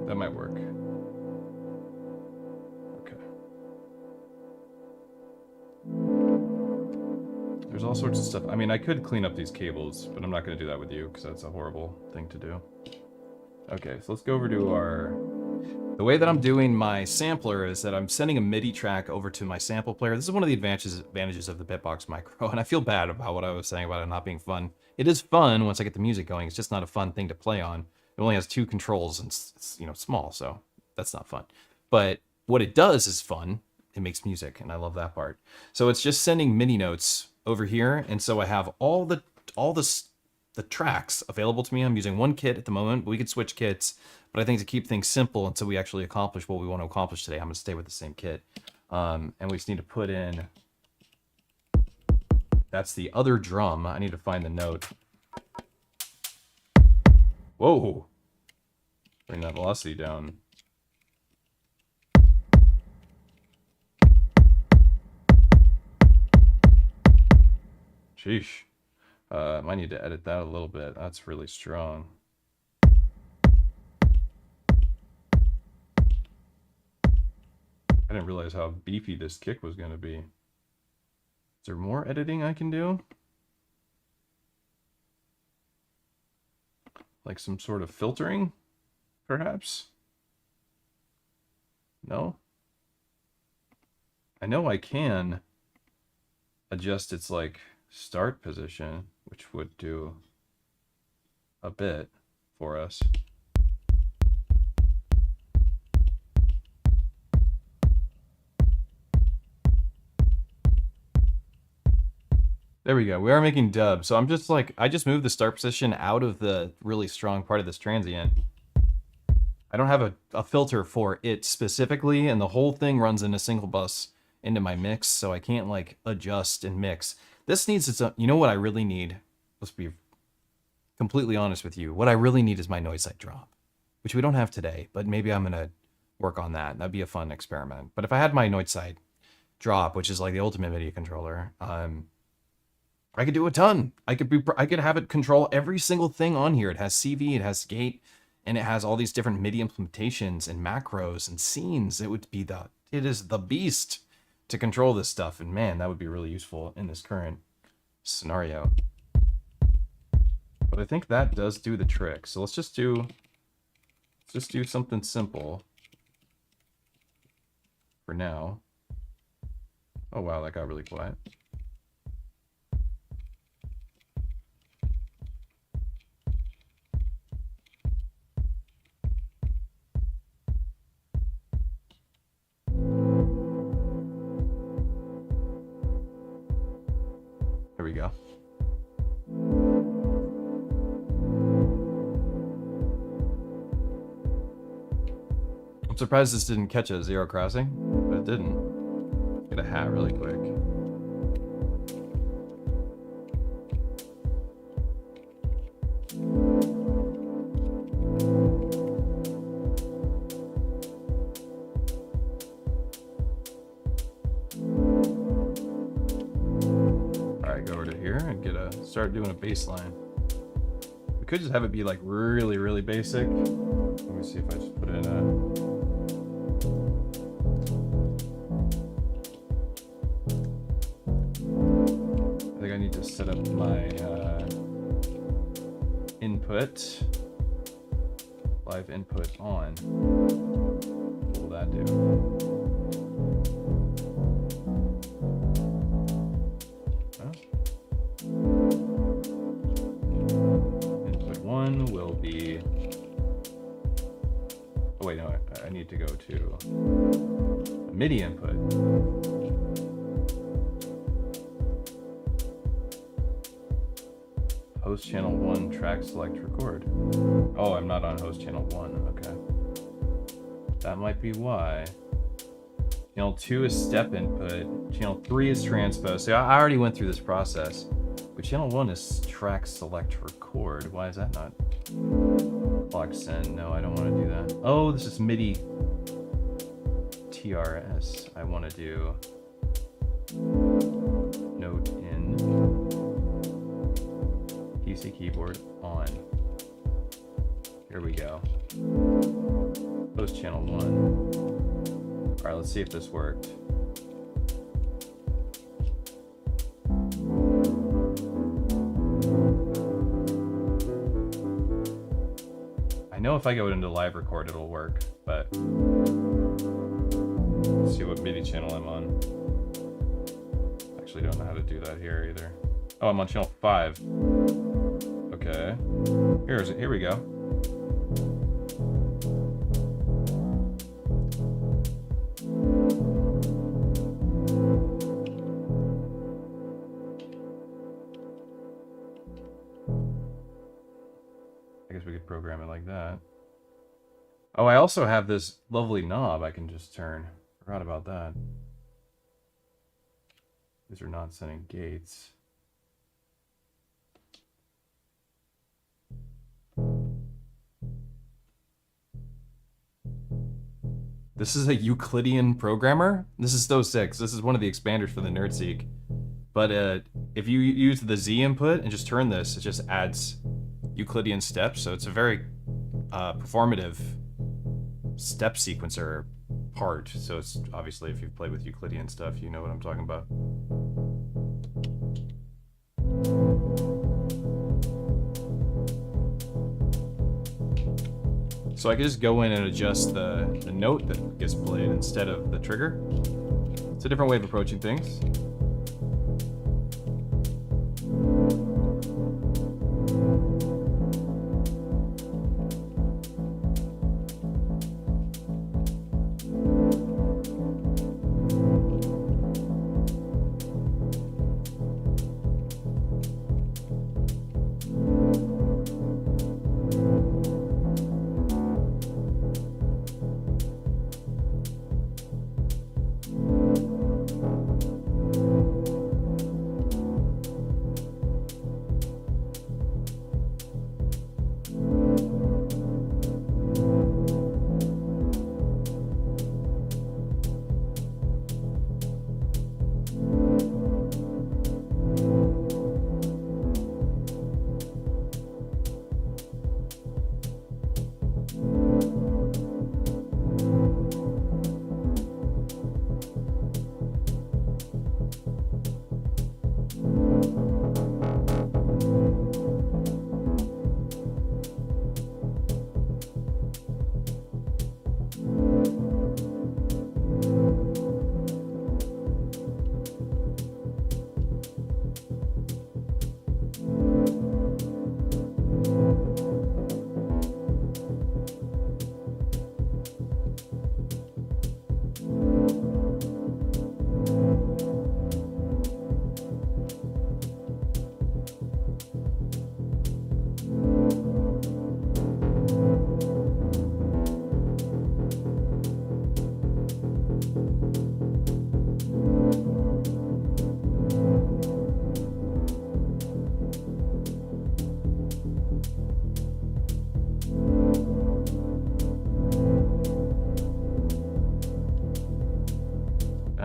That might work. Okay. There's all sorts of stuff. I mean, I could clean up these cables, but I'm not going to do that with you because that's a horrible thing to do. Okay, so let's go over to our... The way that I'm doing my sampler is that I'm sending a MIDI track over to my sample player. This is one of the advantages of the Bitbox Micro, and I feel bad about what I was saying about it not being fun. It is fun once I get the music going. It's just not a fun thing to play on. It only has 2 controls and it's you know, small, so that's not fun. But what it does is fun. It makes music, and I love that part. So it's just sending MIDI notes over here, and so I have all the tracks available to me. I'm using one kit at the moment. We could switch kits, but I think to keep things simple until we actually accomplish what we want to accomplish today, I'm going to stay with the same kit. And we just need to put in... That's the other drum. I need to find the note. Whoa! Bring that velocity down. Sheesh. I might need to edit that a little bit. That's really strong. I didn't realize how beefy this kick was going to be. Is there more editing I can do? Like some sort of filtering, perhaps? No? I know I can adjust its like start position, which would do a bit for us. There we go. We are making dub. So I'm just like, I just moved the start position out of the really strong part of this transient. I don't have a filter for it specifically, and the whole thing runs in a single bus into my mix, so I can't like adjust and mix. This needs its own, you know what I really need? Let's be completely honest with you. What I really need is my noise side drop, which we don't have today, but maybe I'm gonna work on that. That'd be a fun experiment. But if I had my noise side drop, which is like the ultimate MIDI controller, I could do a ton. I could have it control every single thing on here. It has CV, it has gate, and it has all these different MIDI implementations and macros and scenes. It is the beast to control this stuff. And man, that would be really useful in this current scenario. But I think that does do the trick. So let's just do something simple for now. Oh wow, that got really quiet. There we go. I'm surprised this didn't catch a zero crossing, but it didn't. Get a hat really quick. Alright, go over to here and start doing a bass line. We could just have it be like really, really basic. Let me see if I just put in a... I need to set up my input, live input on. What will that do? Huh? Input 1 will be, oh wait, no, I need to go to a MIDI input. Host channel 1 track select record. Oh, I'm not on host channel 1. Okay. That might be why. Channel 2 is step input. Channel 3 is transpose. So I already went through this process. But channel 1 is track select record. Why is that not? Clock send. No, I don't want to do that. Oh, this is MIDI TRS. I want to do note in PC keyboard on. Here we go. Post channel 1. Alright, let's see if this worked. I know if I go into live record it'll work, but let's see what MIDI channel I'm on. Actually don't know how to do that here either. Oh, I'm on channel 5. Okay. Here we go. I guess we could program it like that. Oh, I also have this lovely knob I can just turn. Forgot about that. These are not sending gates. This is a Euclidean programmer. This is so sick. This is one of the expanders for the Nerdseq. But if you use the Z input and just turn this, it just adds Euclidean steps. So it's a very performative step sequencer part. So it's obviously, if you've played with Euclidean stuff, you know what I'm talking about. So I can just go in and adjust the note that gets played instead of the trigger. It's a different way of approaching things.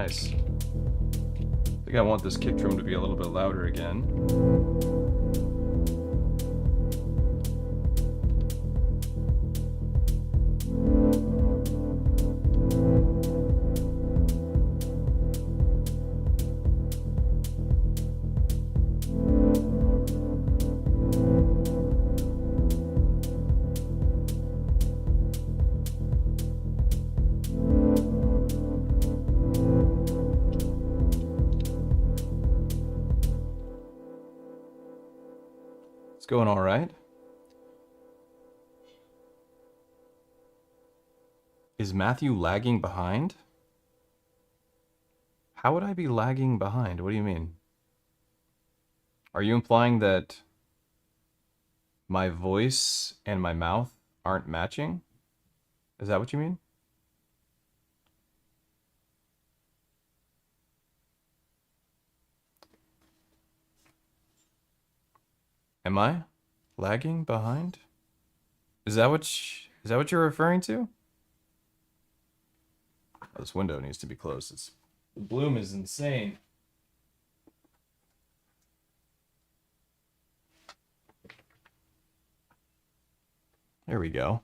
Nice. I think I want this kick drum to be a little bit louder again. Going all right. Is Matthew lagging behind? How would I be lagging behind? What do you mean? Are you implying that my voice and my mouth aren't matching? Is that what you mean? Am I lagging behind? Is that what you're referring to? Oh, this window needs to be closed. The bloom is insane. There we go.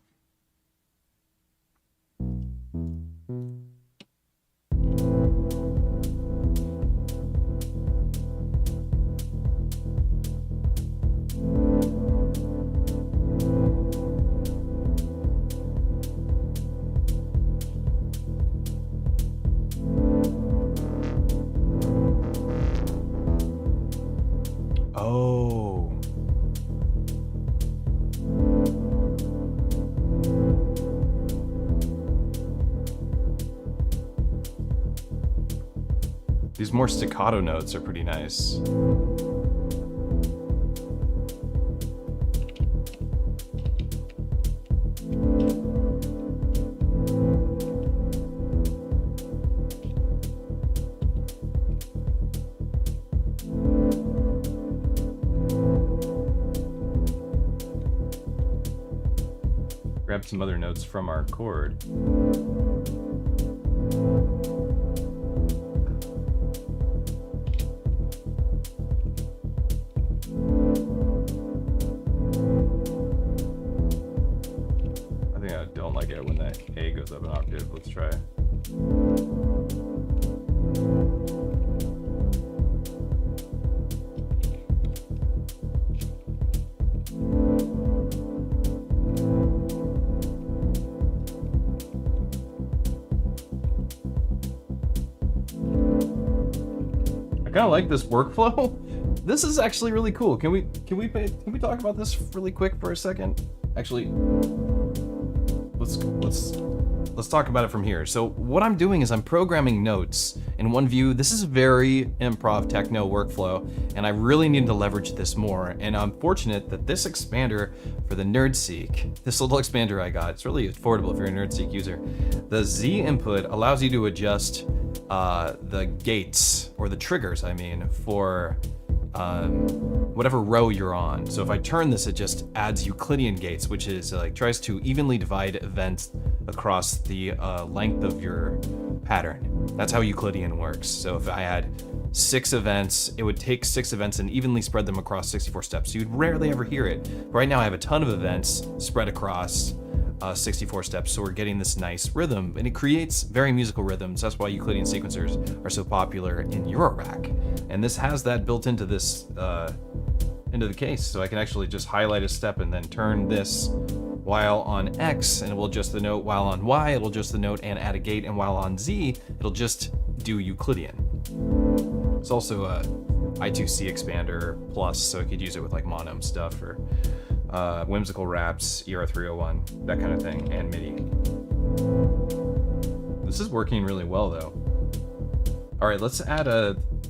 These more staccato notes are pretty nice. Grab some other notes from our chord. Up an octave. Let's try. I kind of like this workflow. This is actually really cool. Can we talk about this really quick for a second? Actually, let's talk about it from here. So what I'm doing is I'm programming notes in one view. This is a very improv techno workflow, and I really need to leverage this more. And I'm fortunate that this expander for the Nerdseq, this little expander I got, it's really affordable if you're a Nerdseq user. The Z input allows you to adjust the gates, or the triggers, I mean, for whatever row you're on. So if I turn this, it just adds Euclidean gates, which is like tries to evenly divide events across the length of your pattern. That's how Euclidean works. So if I had 6 events, it would take 6 events and evenly spread them across 64 steps. So you'd rarely ever hear it. Right now I have a ton of events spread across 64 steps, so we're getting this nice rhythm, and it creates very musical rhythms. That's why Euclidean sequencers are so popular in Eurorack. And this has that built into this into the case, so I can actually just highlight a step and then turn this while on X, and it will adjust the note. While on Y, it'll adjust the note and add a gate, and while on Z, it'll just do Euclidean. It's also a I2C expander plus, so I could use it with like mono stuff or whimsical raps, ER301, that kind of thing, and MIDI. This is working really well though. All right, let's add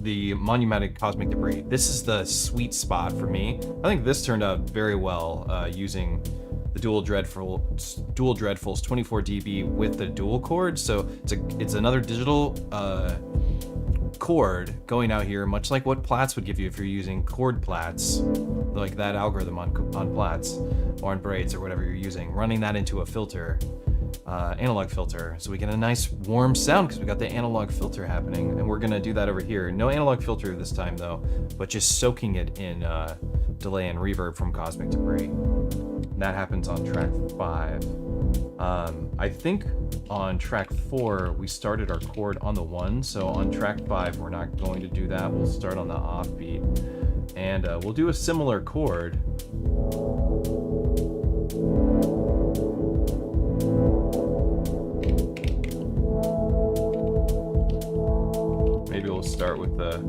the Monumantic Cosmic Debris. This is the sweet spot for me. I think this turned out very well using the dual Dreadfuls 24 dB with the dual chord. So it's another digital chord going out here, much like what Plats would give you if you're using chord Plats, like that algorithm on Plats or on braids or whatever you're using, running that into a filter analog filter, so we get a nice warm sound because we got the analog filter happening, and we're gonna do that over here. No analog filter this time though, but just soaking it in delay and reverb from Cosmic Debris. That happens on track 5. I think on track 4 we started our chord on the 1, so on track 5 we're not going to do that. We'll start on the offbeat, and we'll do a similar chord. Maybe we'll start with the...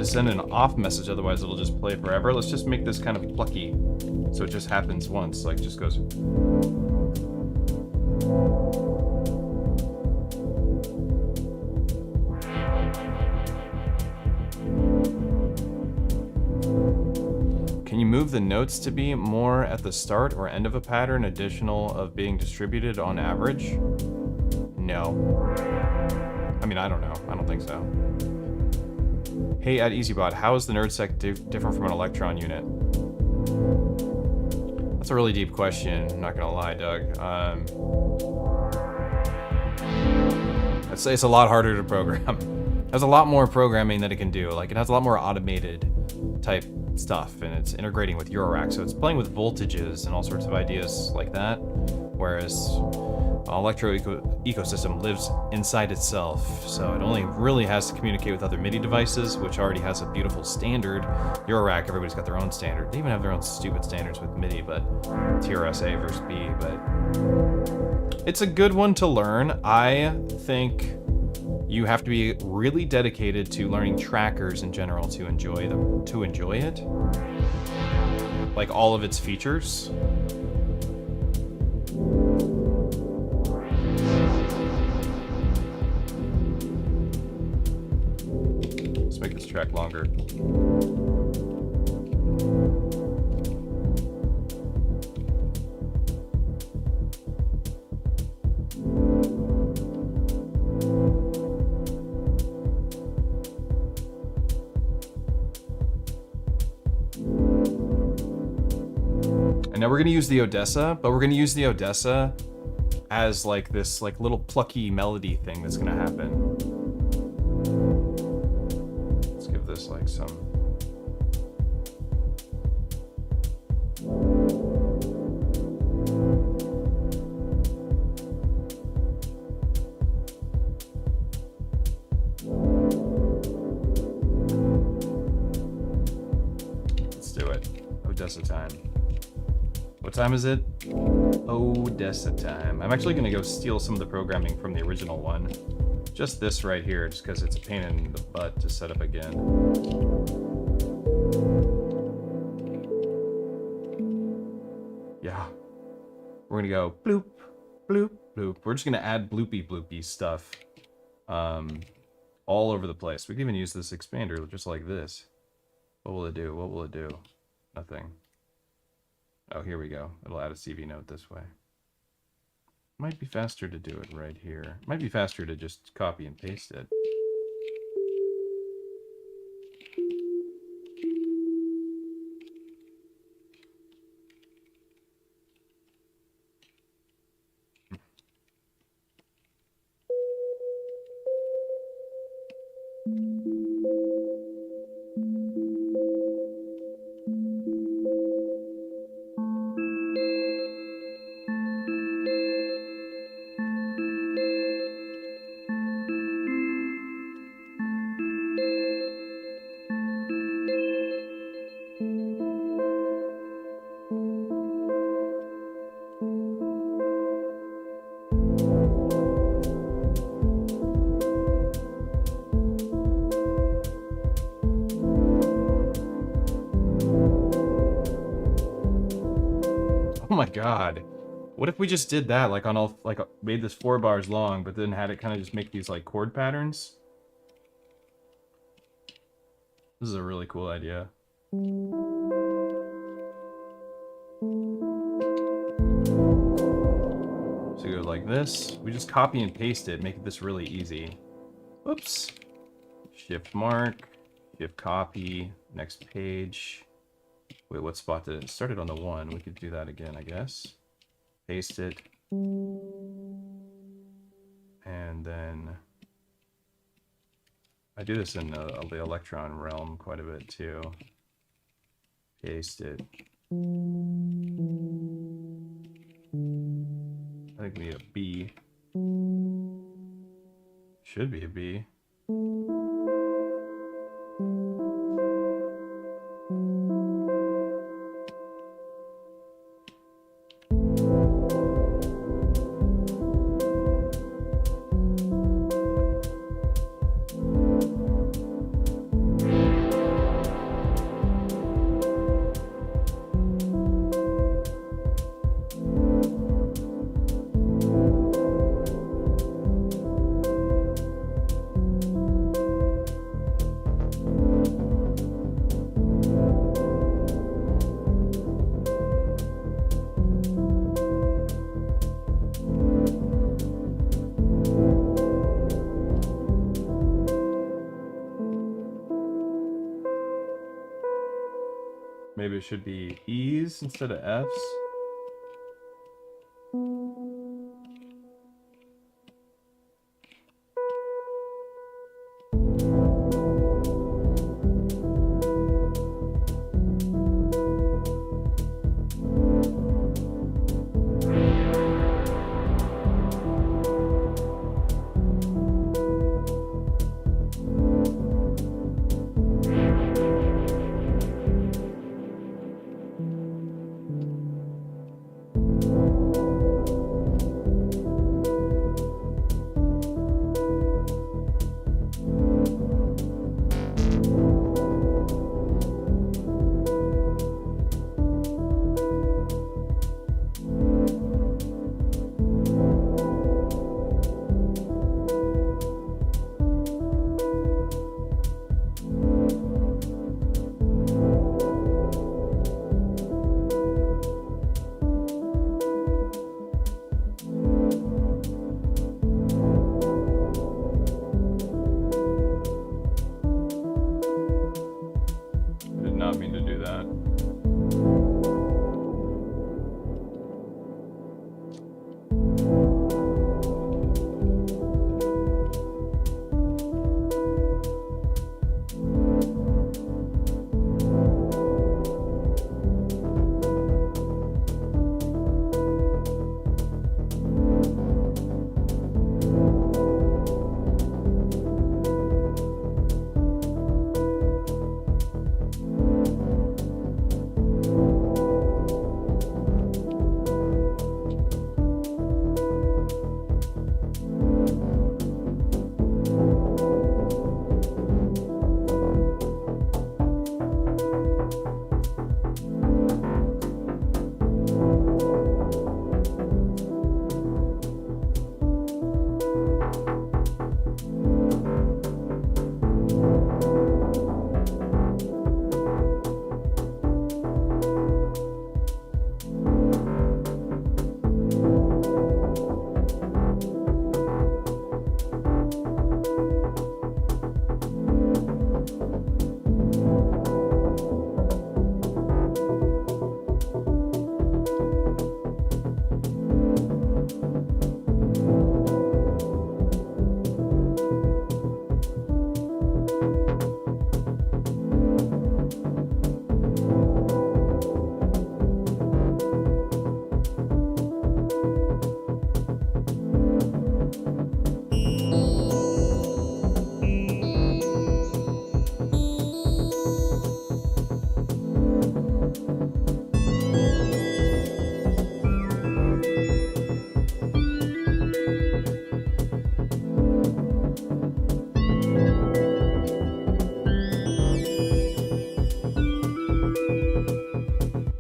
send an off message, otherwise it'll just play forever. Let's just make this kind of plucky, so it just happens once, like just goes. Can you move the notes to be more at the start or end of a pattern, additional of being distributed on average? No. I mean, I don't know. I don't think so. Hey, at EZBOT, how is the Nerdseq different from an Electron unit? That's a really deep question, I'm not gonna lie, Doug. I'd say it's a lot harder to program. It has a lot more programming that it can do. Like, it has a lot more automated type stuff, and it's integrating with Eurorack, so it's playing with voltages and all sorts of ideas like that, whereas Electro ecosystem lives inside itself, so it only really has to communicate with other MIDI devices, which already has a beautiful standard. Eurorack, everybody's got their own standard. They even have their own stupid standards with MIDI, but TRS-A versus B, but it's a good one to learn. I think you have to be really dedicated to learning trackers in general to enjoy it. Like all of its features. Make this track longer. And now we're going to use the Odessa, but we're going to use the Odessa as like this like little plucky melody thing that's going to happen. This like some let's do it. Odessa time. What time is it? Odessa time. I'm actually gonna go steal some of the programming from the original one. Just this right here, just because it's a pain in the butt to set up again. Yeah. We're gonna go bloop, bloop, bloop. We're just gonna add bloopy stuff all over the place. We can even use this expander just like this. What will it do? What will it do? Nothing. Oh, here we go. It'll add a CV note this way. Might be faster to do it right here. Might be faster to just copy and paste it. Oh my god. What if we just did that, like on all, like made this 4 bars long, but then had it kind of just make these like chord patterns? This is a really cool idea. So go like this. We just copy and paste it, make this really easy. Whoops. Shift mark, shift copy, next page. Wait, what spot did it? It started on the 1. We could do that again, I guess. Paste it. And then I do this in the Electron realm quite a bit too. Paste it. I think we need a B. Should be a B. Maybe it should be E's instead of F's.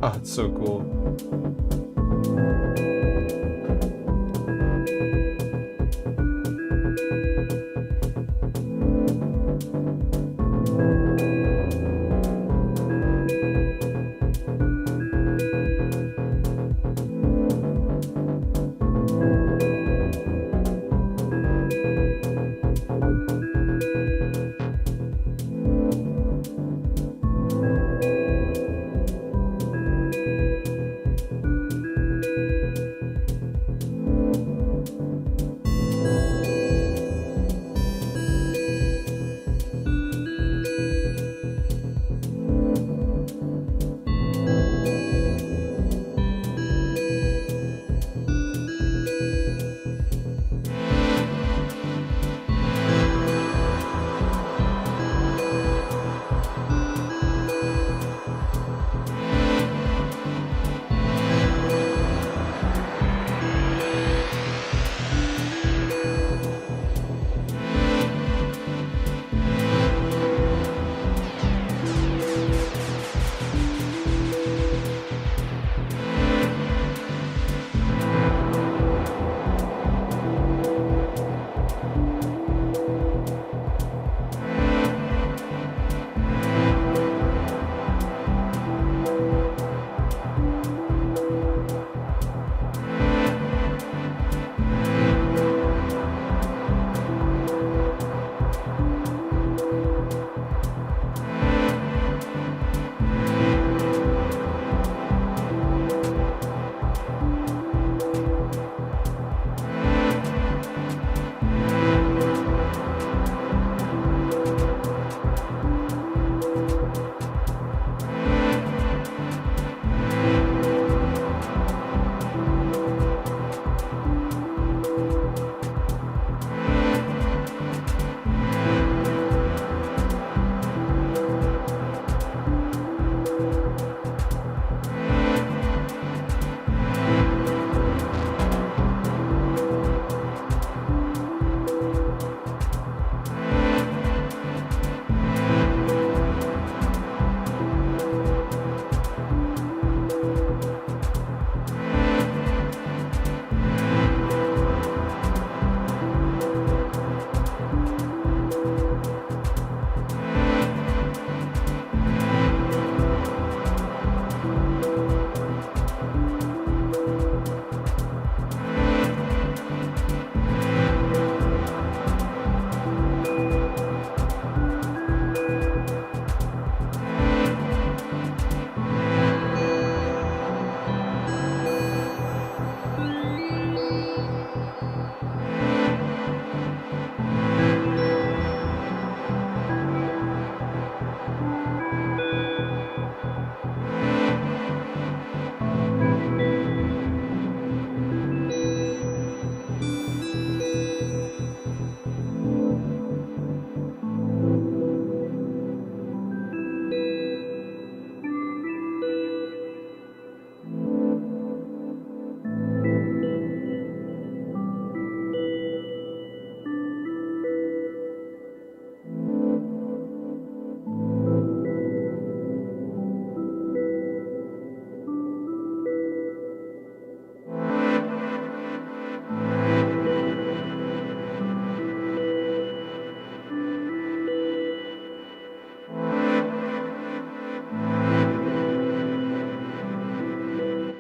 Oh, it's so cool.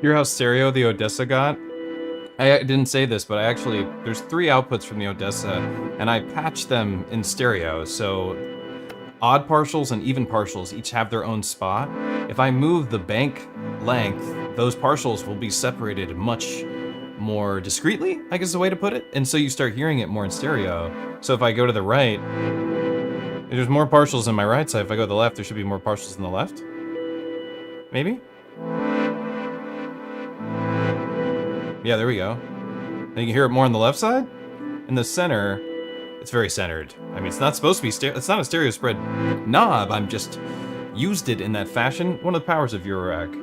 Hear how stereo the Odessa got? I didn't say this, but there's 3 outputs from the Odessa, and I patched them in stereo, so odd partials and even partials each have their own spot. If I move the bank length, those partials will be separated much more discreetly, I guess is the way to put it, and so you start hearing it more in stereo. So if I go to the right, there's more partials on my right side. If I go to the left, there should be more partials on the left. Maybe? Yeah, there we go. And you can hear it more on the left side. In the center, it's very centered. I mean, it's not supposed to be it's not a stereo spread knob. I'm just used it in that fashion. One of the powers of Eurorack.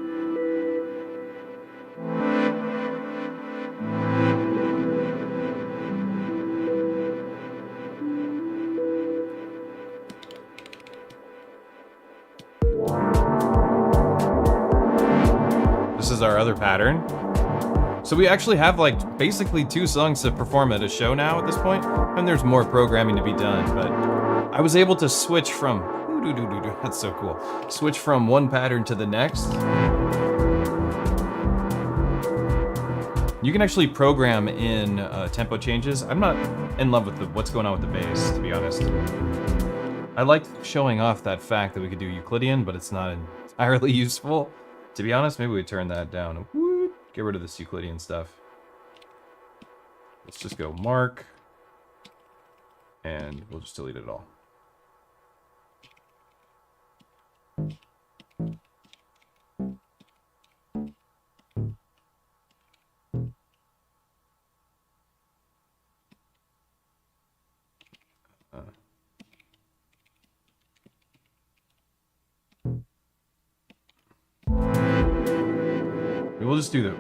This is our other pattern. So we actually have like basically 2 songs to perform at a show now at this point, and there's more programming to be done, but I was able to switch from, who That's so cool. Switch from one pattern to the next. You can actually program in tempo changes. I'm not in love with what's going on with the bass, to be honest. I like showing off that fact that we could do Euclidean, but it's not entirely useful. To be honest, maybe we turn that down. Get rid of this Euclidean stuff. Let's just go mark, and we'll just delete it all. We'll just do the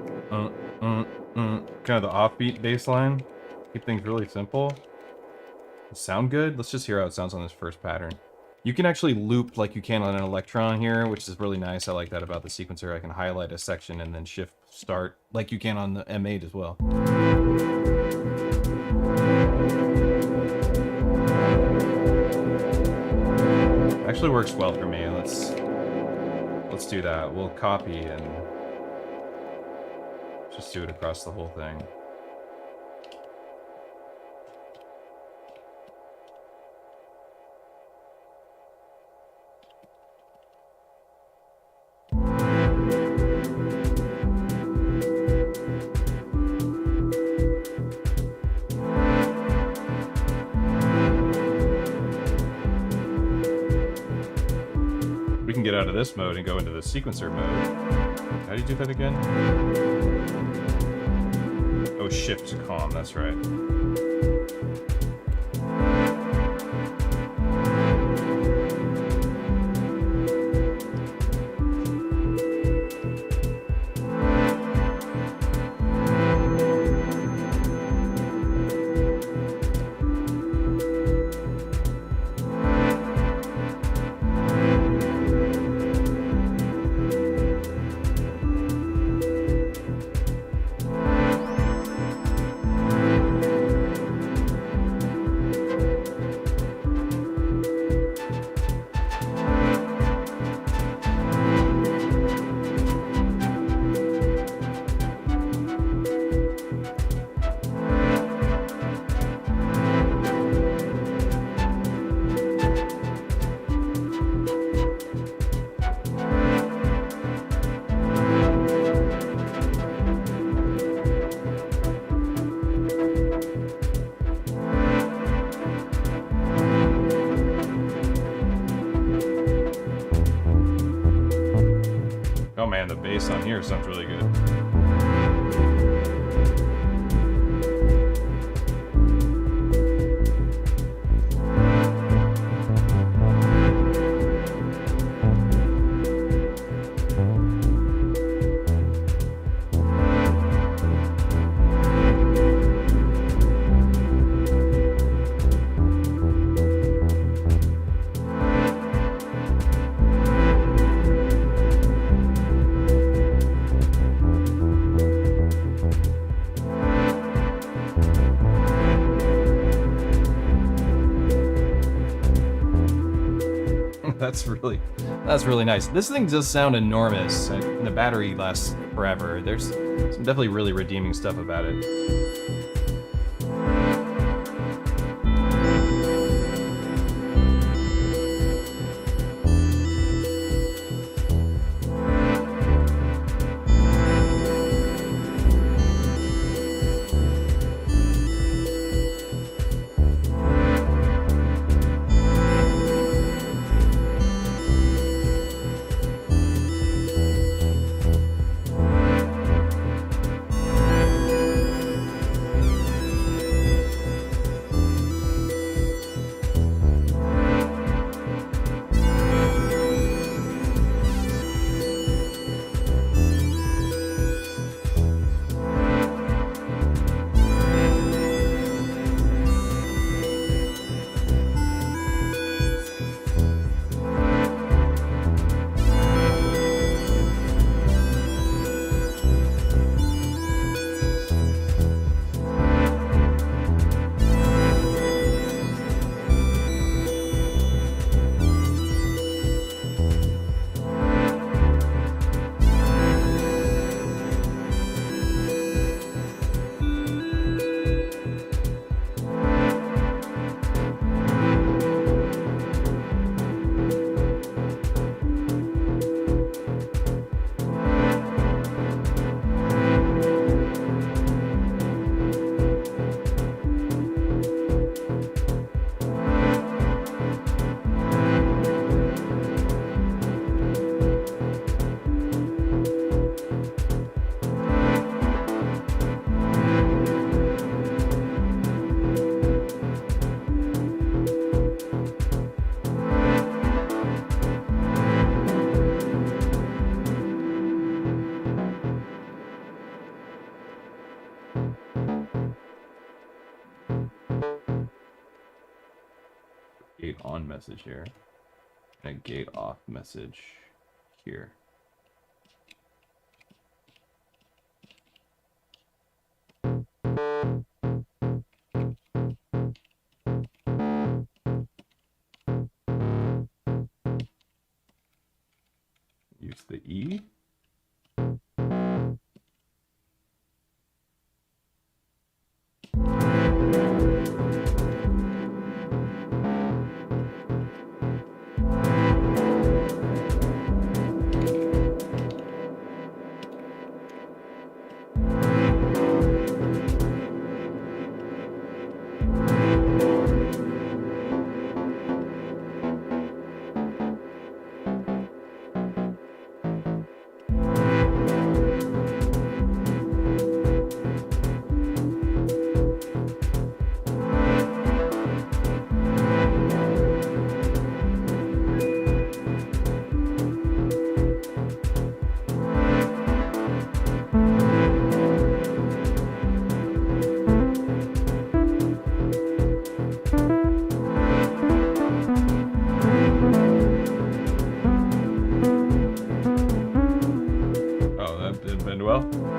kind of the offbeat bass line. Keep things really simple. Sound good? Let's just hear how it sounds on this first pattern. You can actually loop like you can on an Electron here, which is really nice. I like that about the sequencer. I can highlight a section and then shift start like you can on the M8 as well. Actually works well for me. Let's do that. We'll copy and just do it across the whole thing. We can get out of this mode and go into the sequencer mode. How do you do that again? Oh, shift to calm, that's right. Oh man, the bass on here sounds really good. That's really nice. This thing does sound enormous, and the battery lasts forever. There's some definitely really redeeming stuff about it. gate on message here and a gate off message here. Use the E. Well.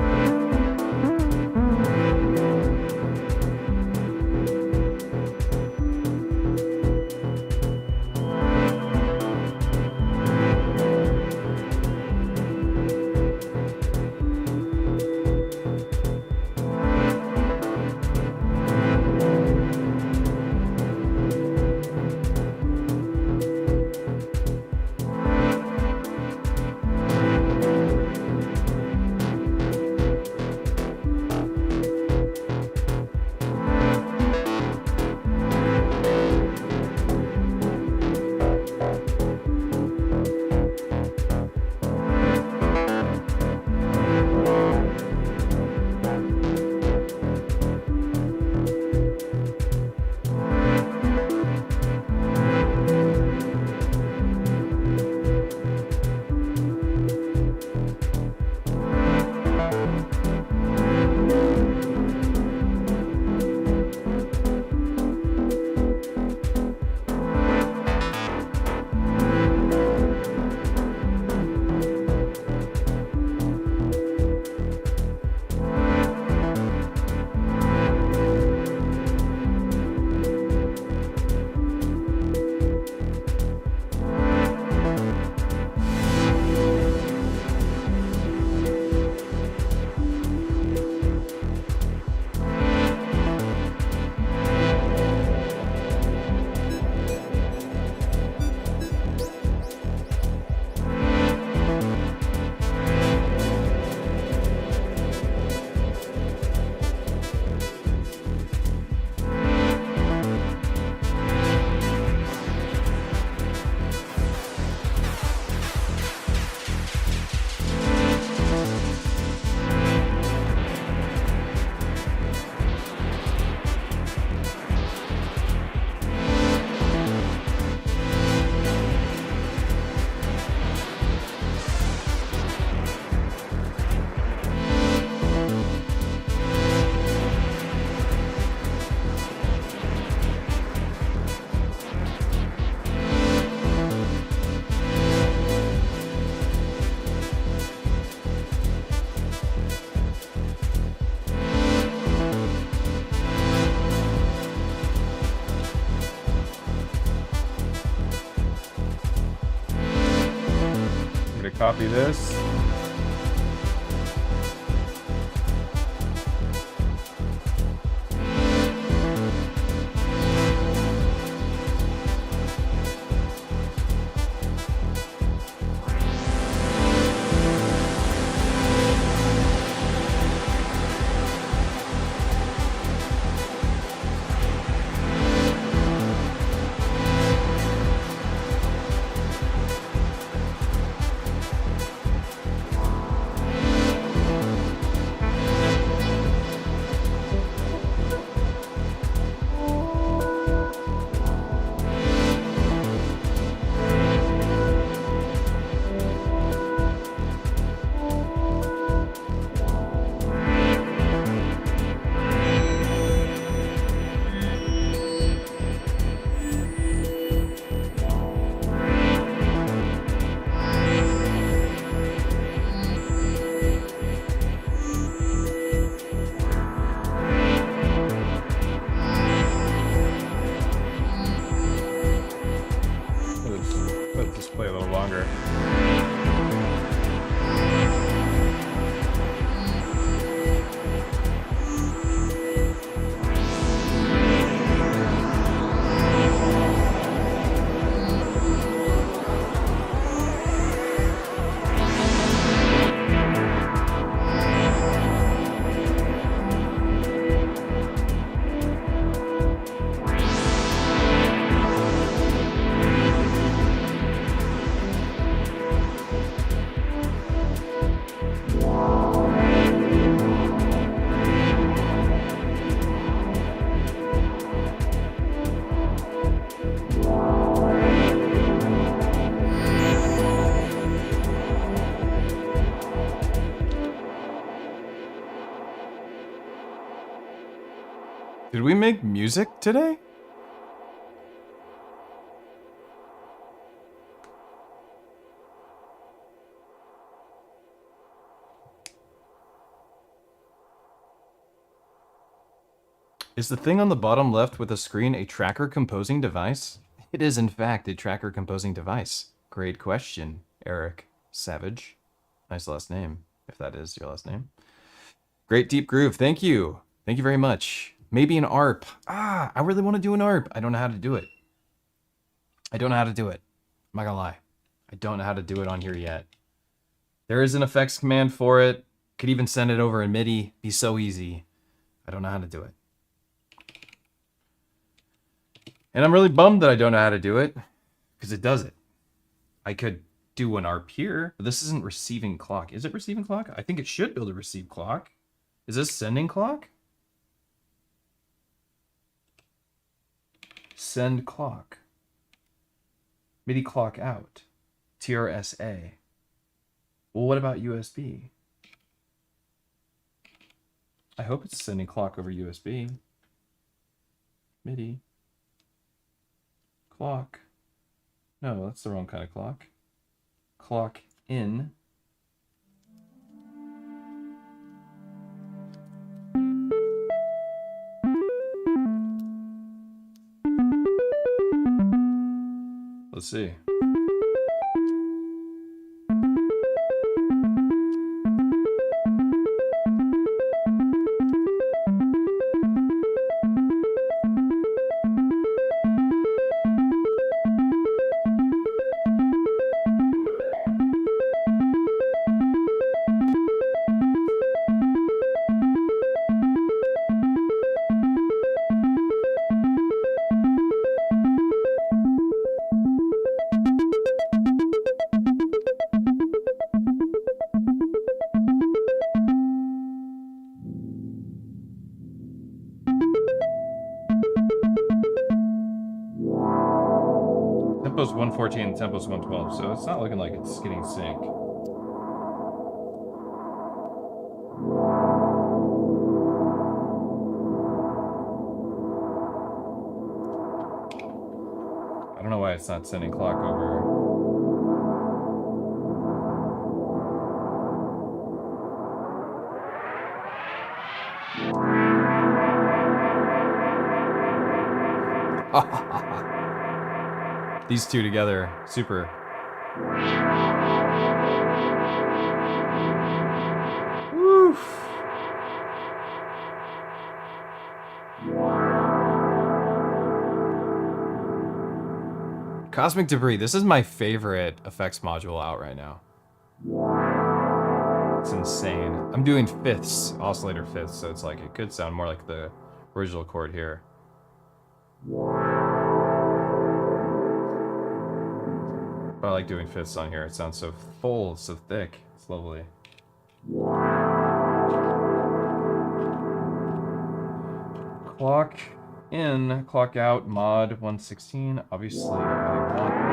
Copy this. stronger. Did we make music today? Is the thing on the bottom left with the screen a tracker composing device? It is in fact a tracker composing device. Great question, Eric Savage. Nice last name, if that is your last name. Great deep groove, thank you. Thank you very much. Maybe an ARP. I really want to do an ARP. I don't know how to do it. I'm not gonna lie. I don't know how to do it on here yet. There is an effects command for it. Could even send it over in MIDI. Be so easy. I don't know how to do it. And I'm really bummed that I don't know how to do it, because it does it. I could do an ARP here, but this isn't receiving clock. Is it receiving clock? I think it should be able to receive clock. Is this sending clock? Send clock. MIDI clock out. TRSA. Well, what about USB? I hope it's sending clock over USB. MIDI. Clock. No, that's the wrong kind of clock. Clock in. Let's see. Tempo's 114 and tempo's 112, so it's not looking like it's getting sync. I don't know why it's not sending clock over. These two together, super. Woof. Cosmic Debris. This is my favorite effects module out right now. It's insane. I'm doing fifths, oscillator fifths, so it's like it could sound more like the original chord here. But I like doing fifths on here. It sounds so full, so thick. It's lovely. Clock in, clock out, mod 116. Obviously, I want...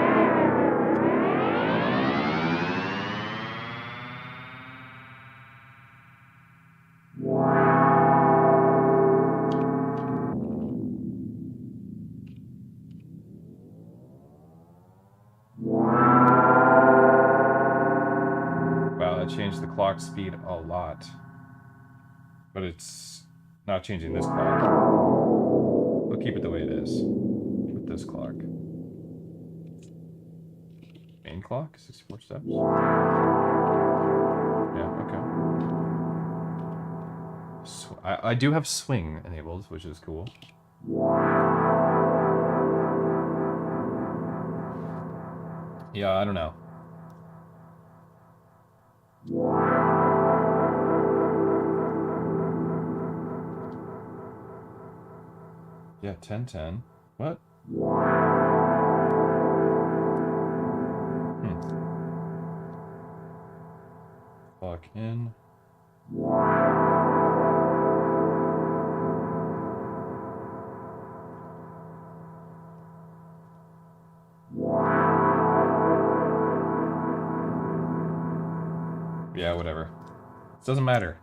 Changed the clock speed a lot, but it's not changing this clock. We'll keep it the way it is with this clock. Main clock, 64 steps. Yeah, okay. I do have swing enabled, which is cool. Yeah, I don't know. Yeah, 10-10. What? Clock in. Yeah, whatever. It doesn't matter.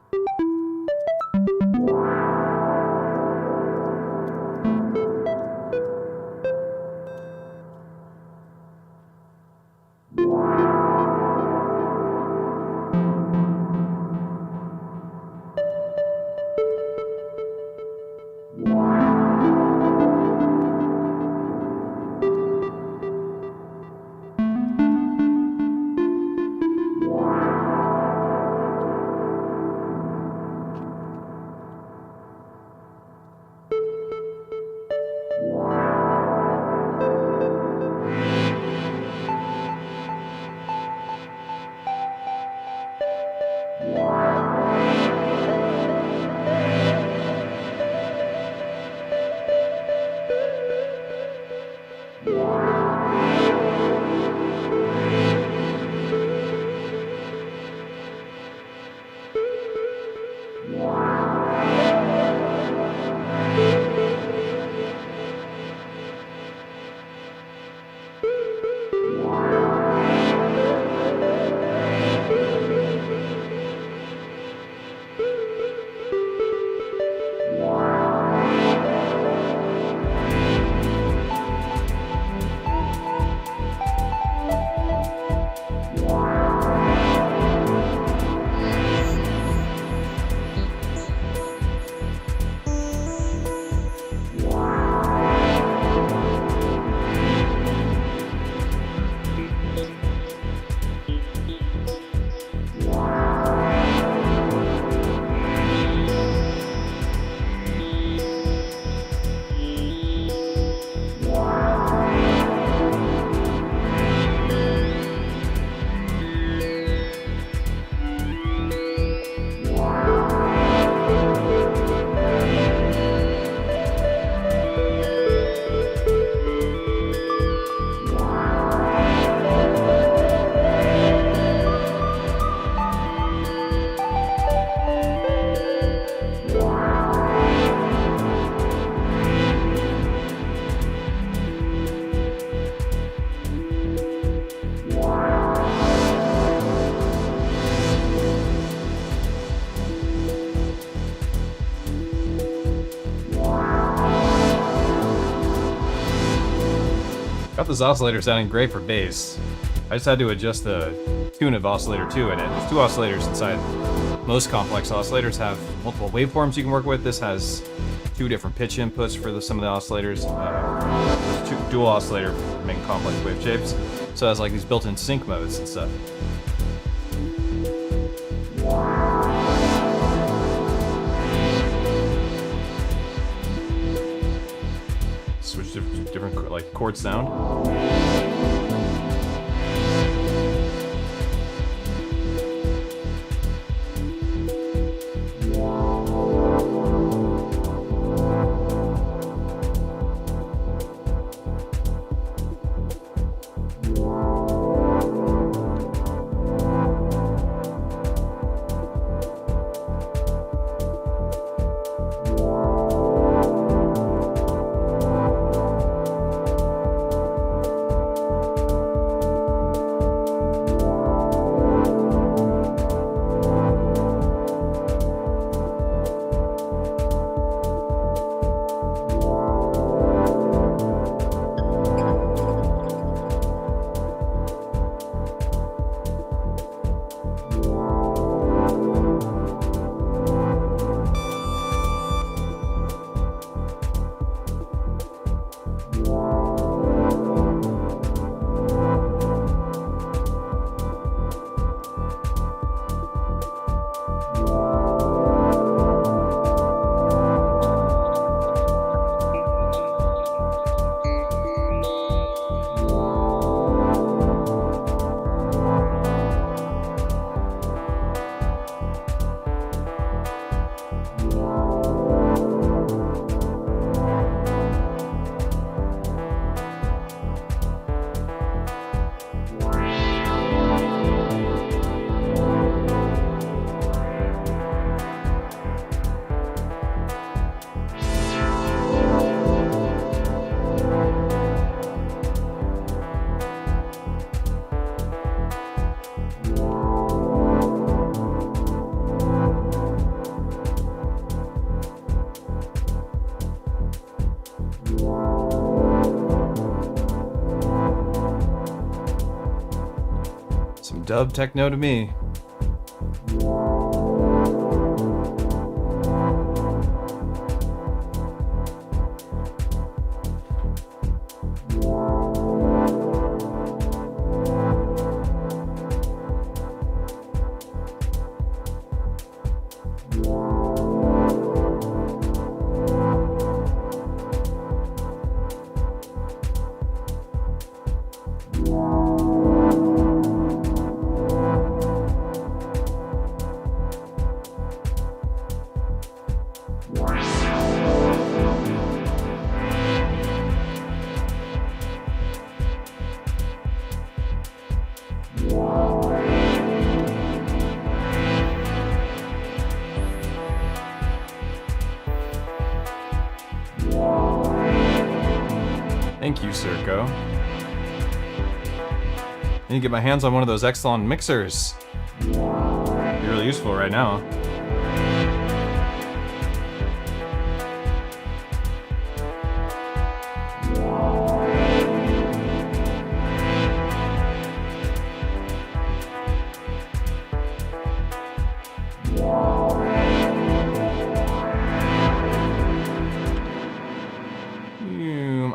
Got this oscillator sounding great for bass. I just had to adjust the tune of oscillator 2 in it. There's 2 oscillators inside. Most complex oscillators have multiple waveforms you can work with. This has 2 different pitch inputs for some of the oscillators. There's 2 dual oscillator for making complex wave shapes. So it has like these built-in sync modes and stuff. Switch to different like chord sound. Some dub techno to me. Thank you, Circo. I need to get my hands on one of those Exelon mixers. Be really useful right now.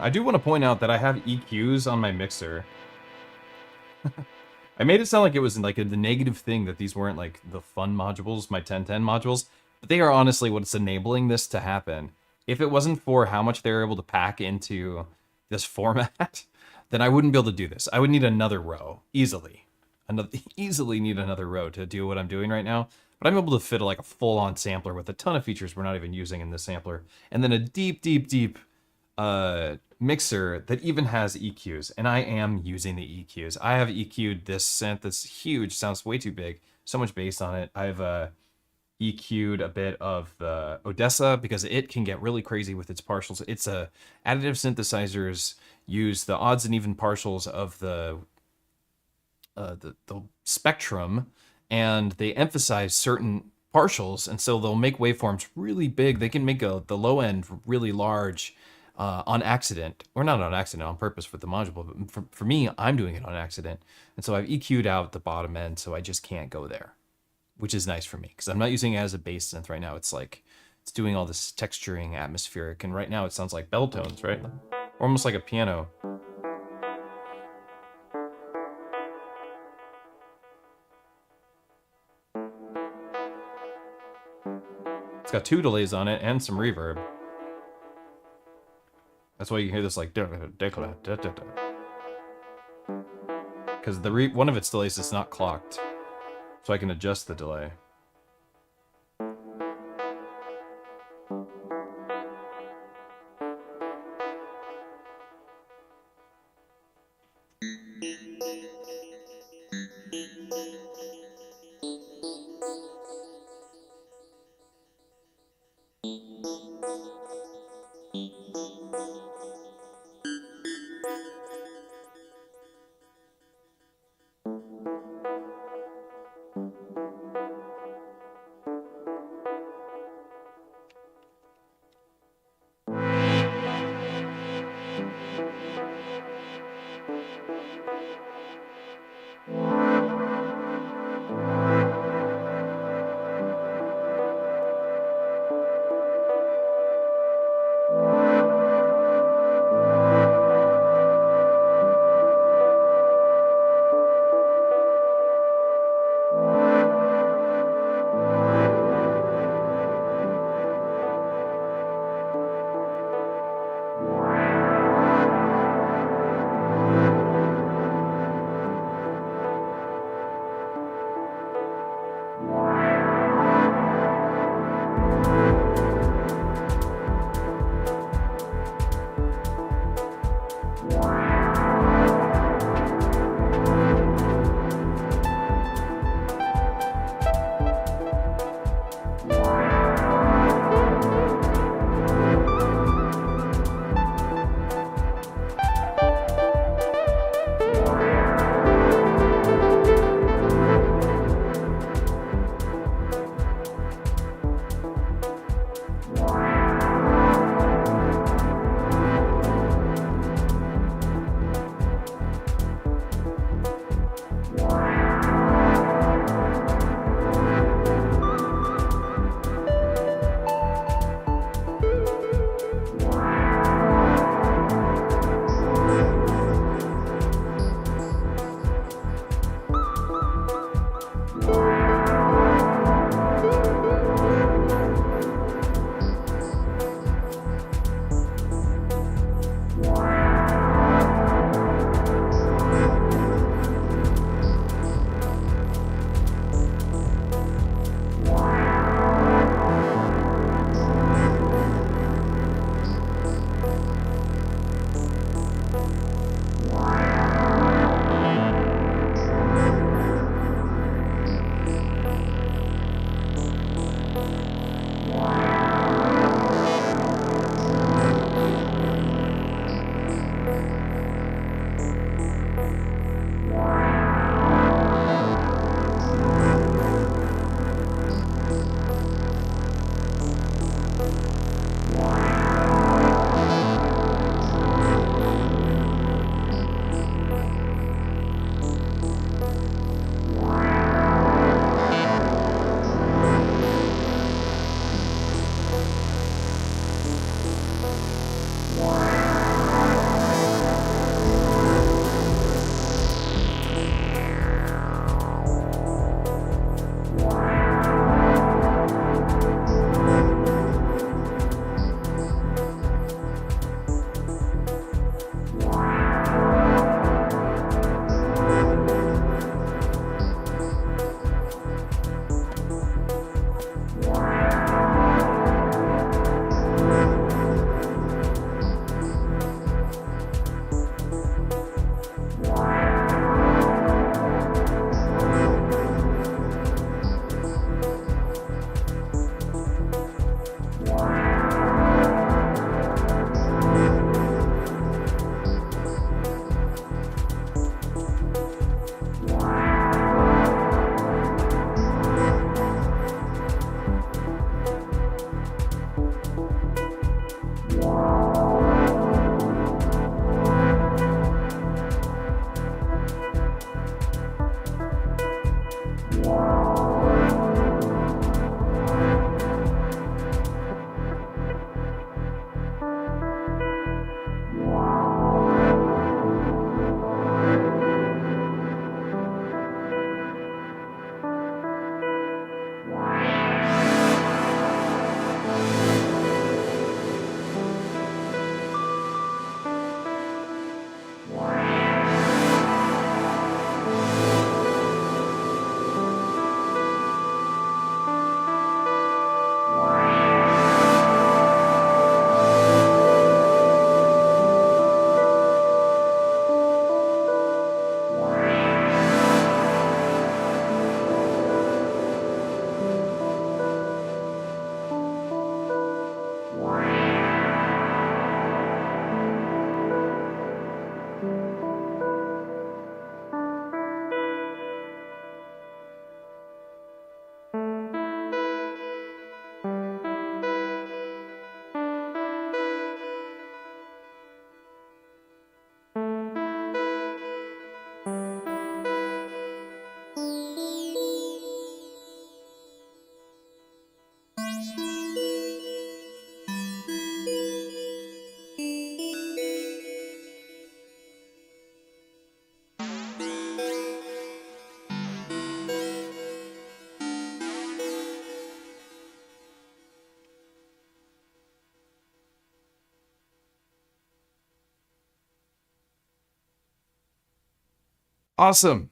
I do want to point out that I have EQs on my mixer. I made it sound like it was like the negative thing that these weren't like the fun modules, my 1010 modules, but they are honestly what's enabling this to happen. If it wasn't for how much they're able to pack into this format, then I wouldn't be able to do this. I would need another row, easily. Easily need another row to do what I'm doing right now. But I'm able to fit like a full-on sampler with a ton of features we're not even using in this sampler. And then a deep mixer that even has EQs, and I am using the EQs. I have EQ'd this synth that's huge, sounds way too big, so much bass on it. I've EQ'd a bit of the Odessa because it can get really crazy with its partials. It's additive synthesizers use the odds and even partials of the spectrum, and they emphasize certain partials, and so they'll make waveforms really big. They can make the low end really large on accident, or not on accident, on purpose for the module, but for me, I'm doing it on accident. And so I've EQ'd out the bottom end, so I just can't go there, which is nice for me, because I'm not using it as a bass synth right now. It's like, it's doing all this texturing, atmospheric, and right now it sounds like bell tones, right? Or almost like a piano. It's got 2 delays on it and some reverb. That's why you hear this like because one of its delays is not clocked, so I can adjust the delay. Awesome.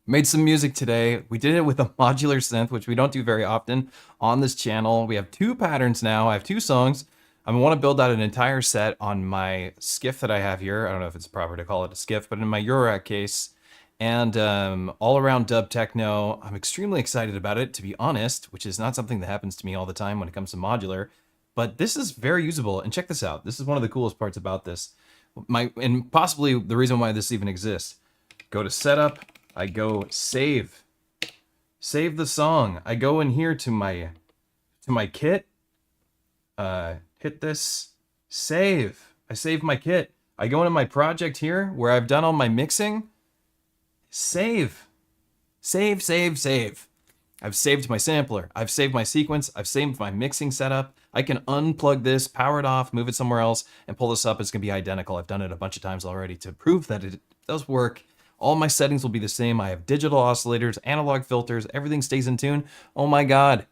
Made some music today. We did it with a modular synth, which we don't do very often on this channel. We have 2 patterns now. I have 2 songs. I want to build out an entire set on my skiff that I have here. I don't know if it's proper to call it a skiff, but in my Eurorack case. And all around dub techno. I'm extremely excited about it, to be honest, which is not something that happens to me all the time when it comes to modular. But this is very usable. And check this out. This is one of the coolest parts about this. And possibly the reason why this even exists. Go to setup. I go save the song. I go in here to my kit, hit this, save. I save my kit. I go into my project here where I've done all my mixing, save. I've saved my sampler. I've saved my sequence. I've saved my mixing setup. I can unplug this, power it off, move it somewhere else, and pull this up. It's gonna be identical. I've done it a bunch of times already to prove that it does work. All my settings will be the same. I have digital oscillators, analog filters, everything stays in tune. Oh my God.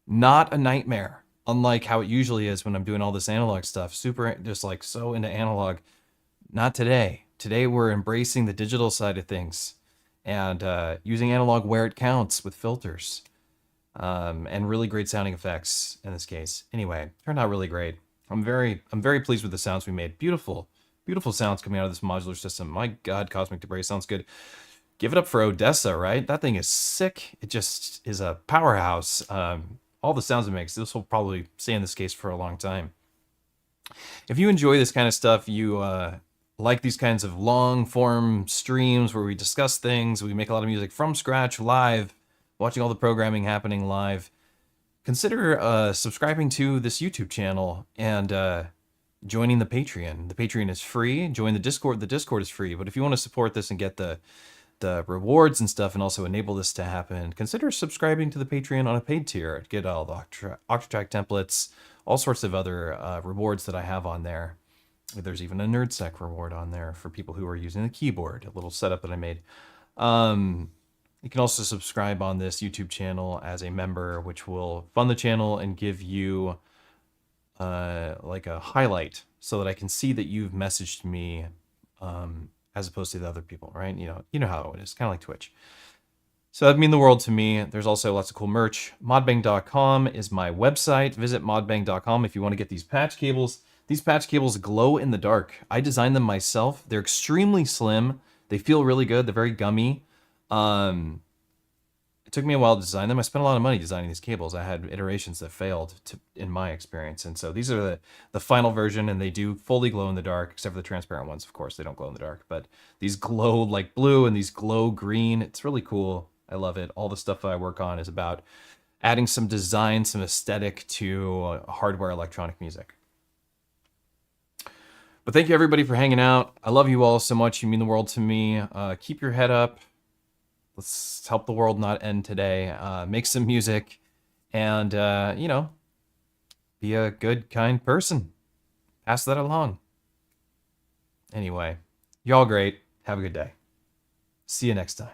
Not a nightmare. Unlike how it usually is when I'm doing all this analog stuff. Super, just like so into analog. Not today. Today we're embracing the digital side of things and using analog where it counts with filters. And really great sounding effects in this case. Anyway, turned out really great. I'm very pleased with the sounds we made. Beautiful sounds coming out of this modular system. My God, Cosmic Debris sounds good. Give it up for Odessa, right? That thing is sick. It just is a powerhouse. All the sounds it makes, this will probably stay in this case for a long time. If you enjoy this kind of stuff, you like these kinds of long form streams where we discuss things, we make a lot of music from scratch, live, watching all the programming happening live, consider subscribing to this YouTube channel and joining the Patreon. The Patreon is free. Join the Discord. The Discord is free. But if you want to support this and get the rewards and stuff and also enable this to happen, consider subscribing to the Patreon on a paid tier. Get all the Octatrack templates, all sorts of other rewards that I have on there. There's even a Nerdseq reward on there for people who are using the keyboard, a little setup that I made. You can also subscribe on this YouTube channel as a member, which will fund the channel and give you like a highlight so that I can see that you've messaged me as opposed to the other people, right? You know how it is, kind of like Twitch. So that'd mean the world to me. There's also lots of cool merch. Modbang.com is my website. Visit modbang.com if you want to get these patch cables. These patch cables glow in the dark. I designed them myself. They're extremely slim. They feel really good. They're very gummy. It took me a while to design them. I spent a lot of money designing these cables. I had iterations that failed in my experience. And so these are the final version, and they do fully glow in the dark, except for the transparent ones. Of course, they don't glow in the dark, but these glow like blue and these glow green. It's really cool. I love it. All the stuff that I work on is about adding some design, some aesthetic to hardware electronic music. But thank you everybody for hanging out. I love you all so much. You mean the world to me. Keep your head up. Let's help the world not end today. Make some music and, you know, be a good, kind person. Pass that along. Anyway, y'all great. Have a good day. See you next time.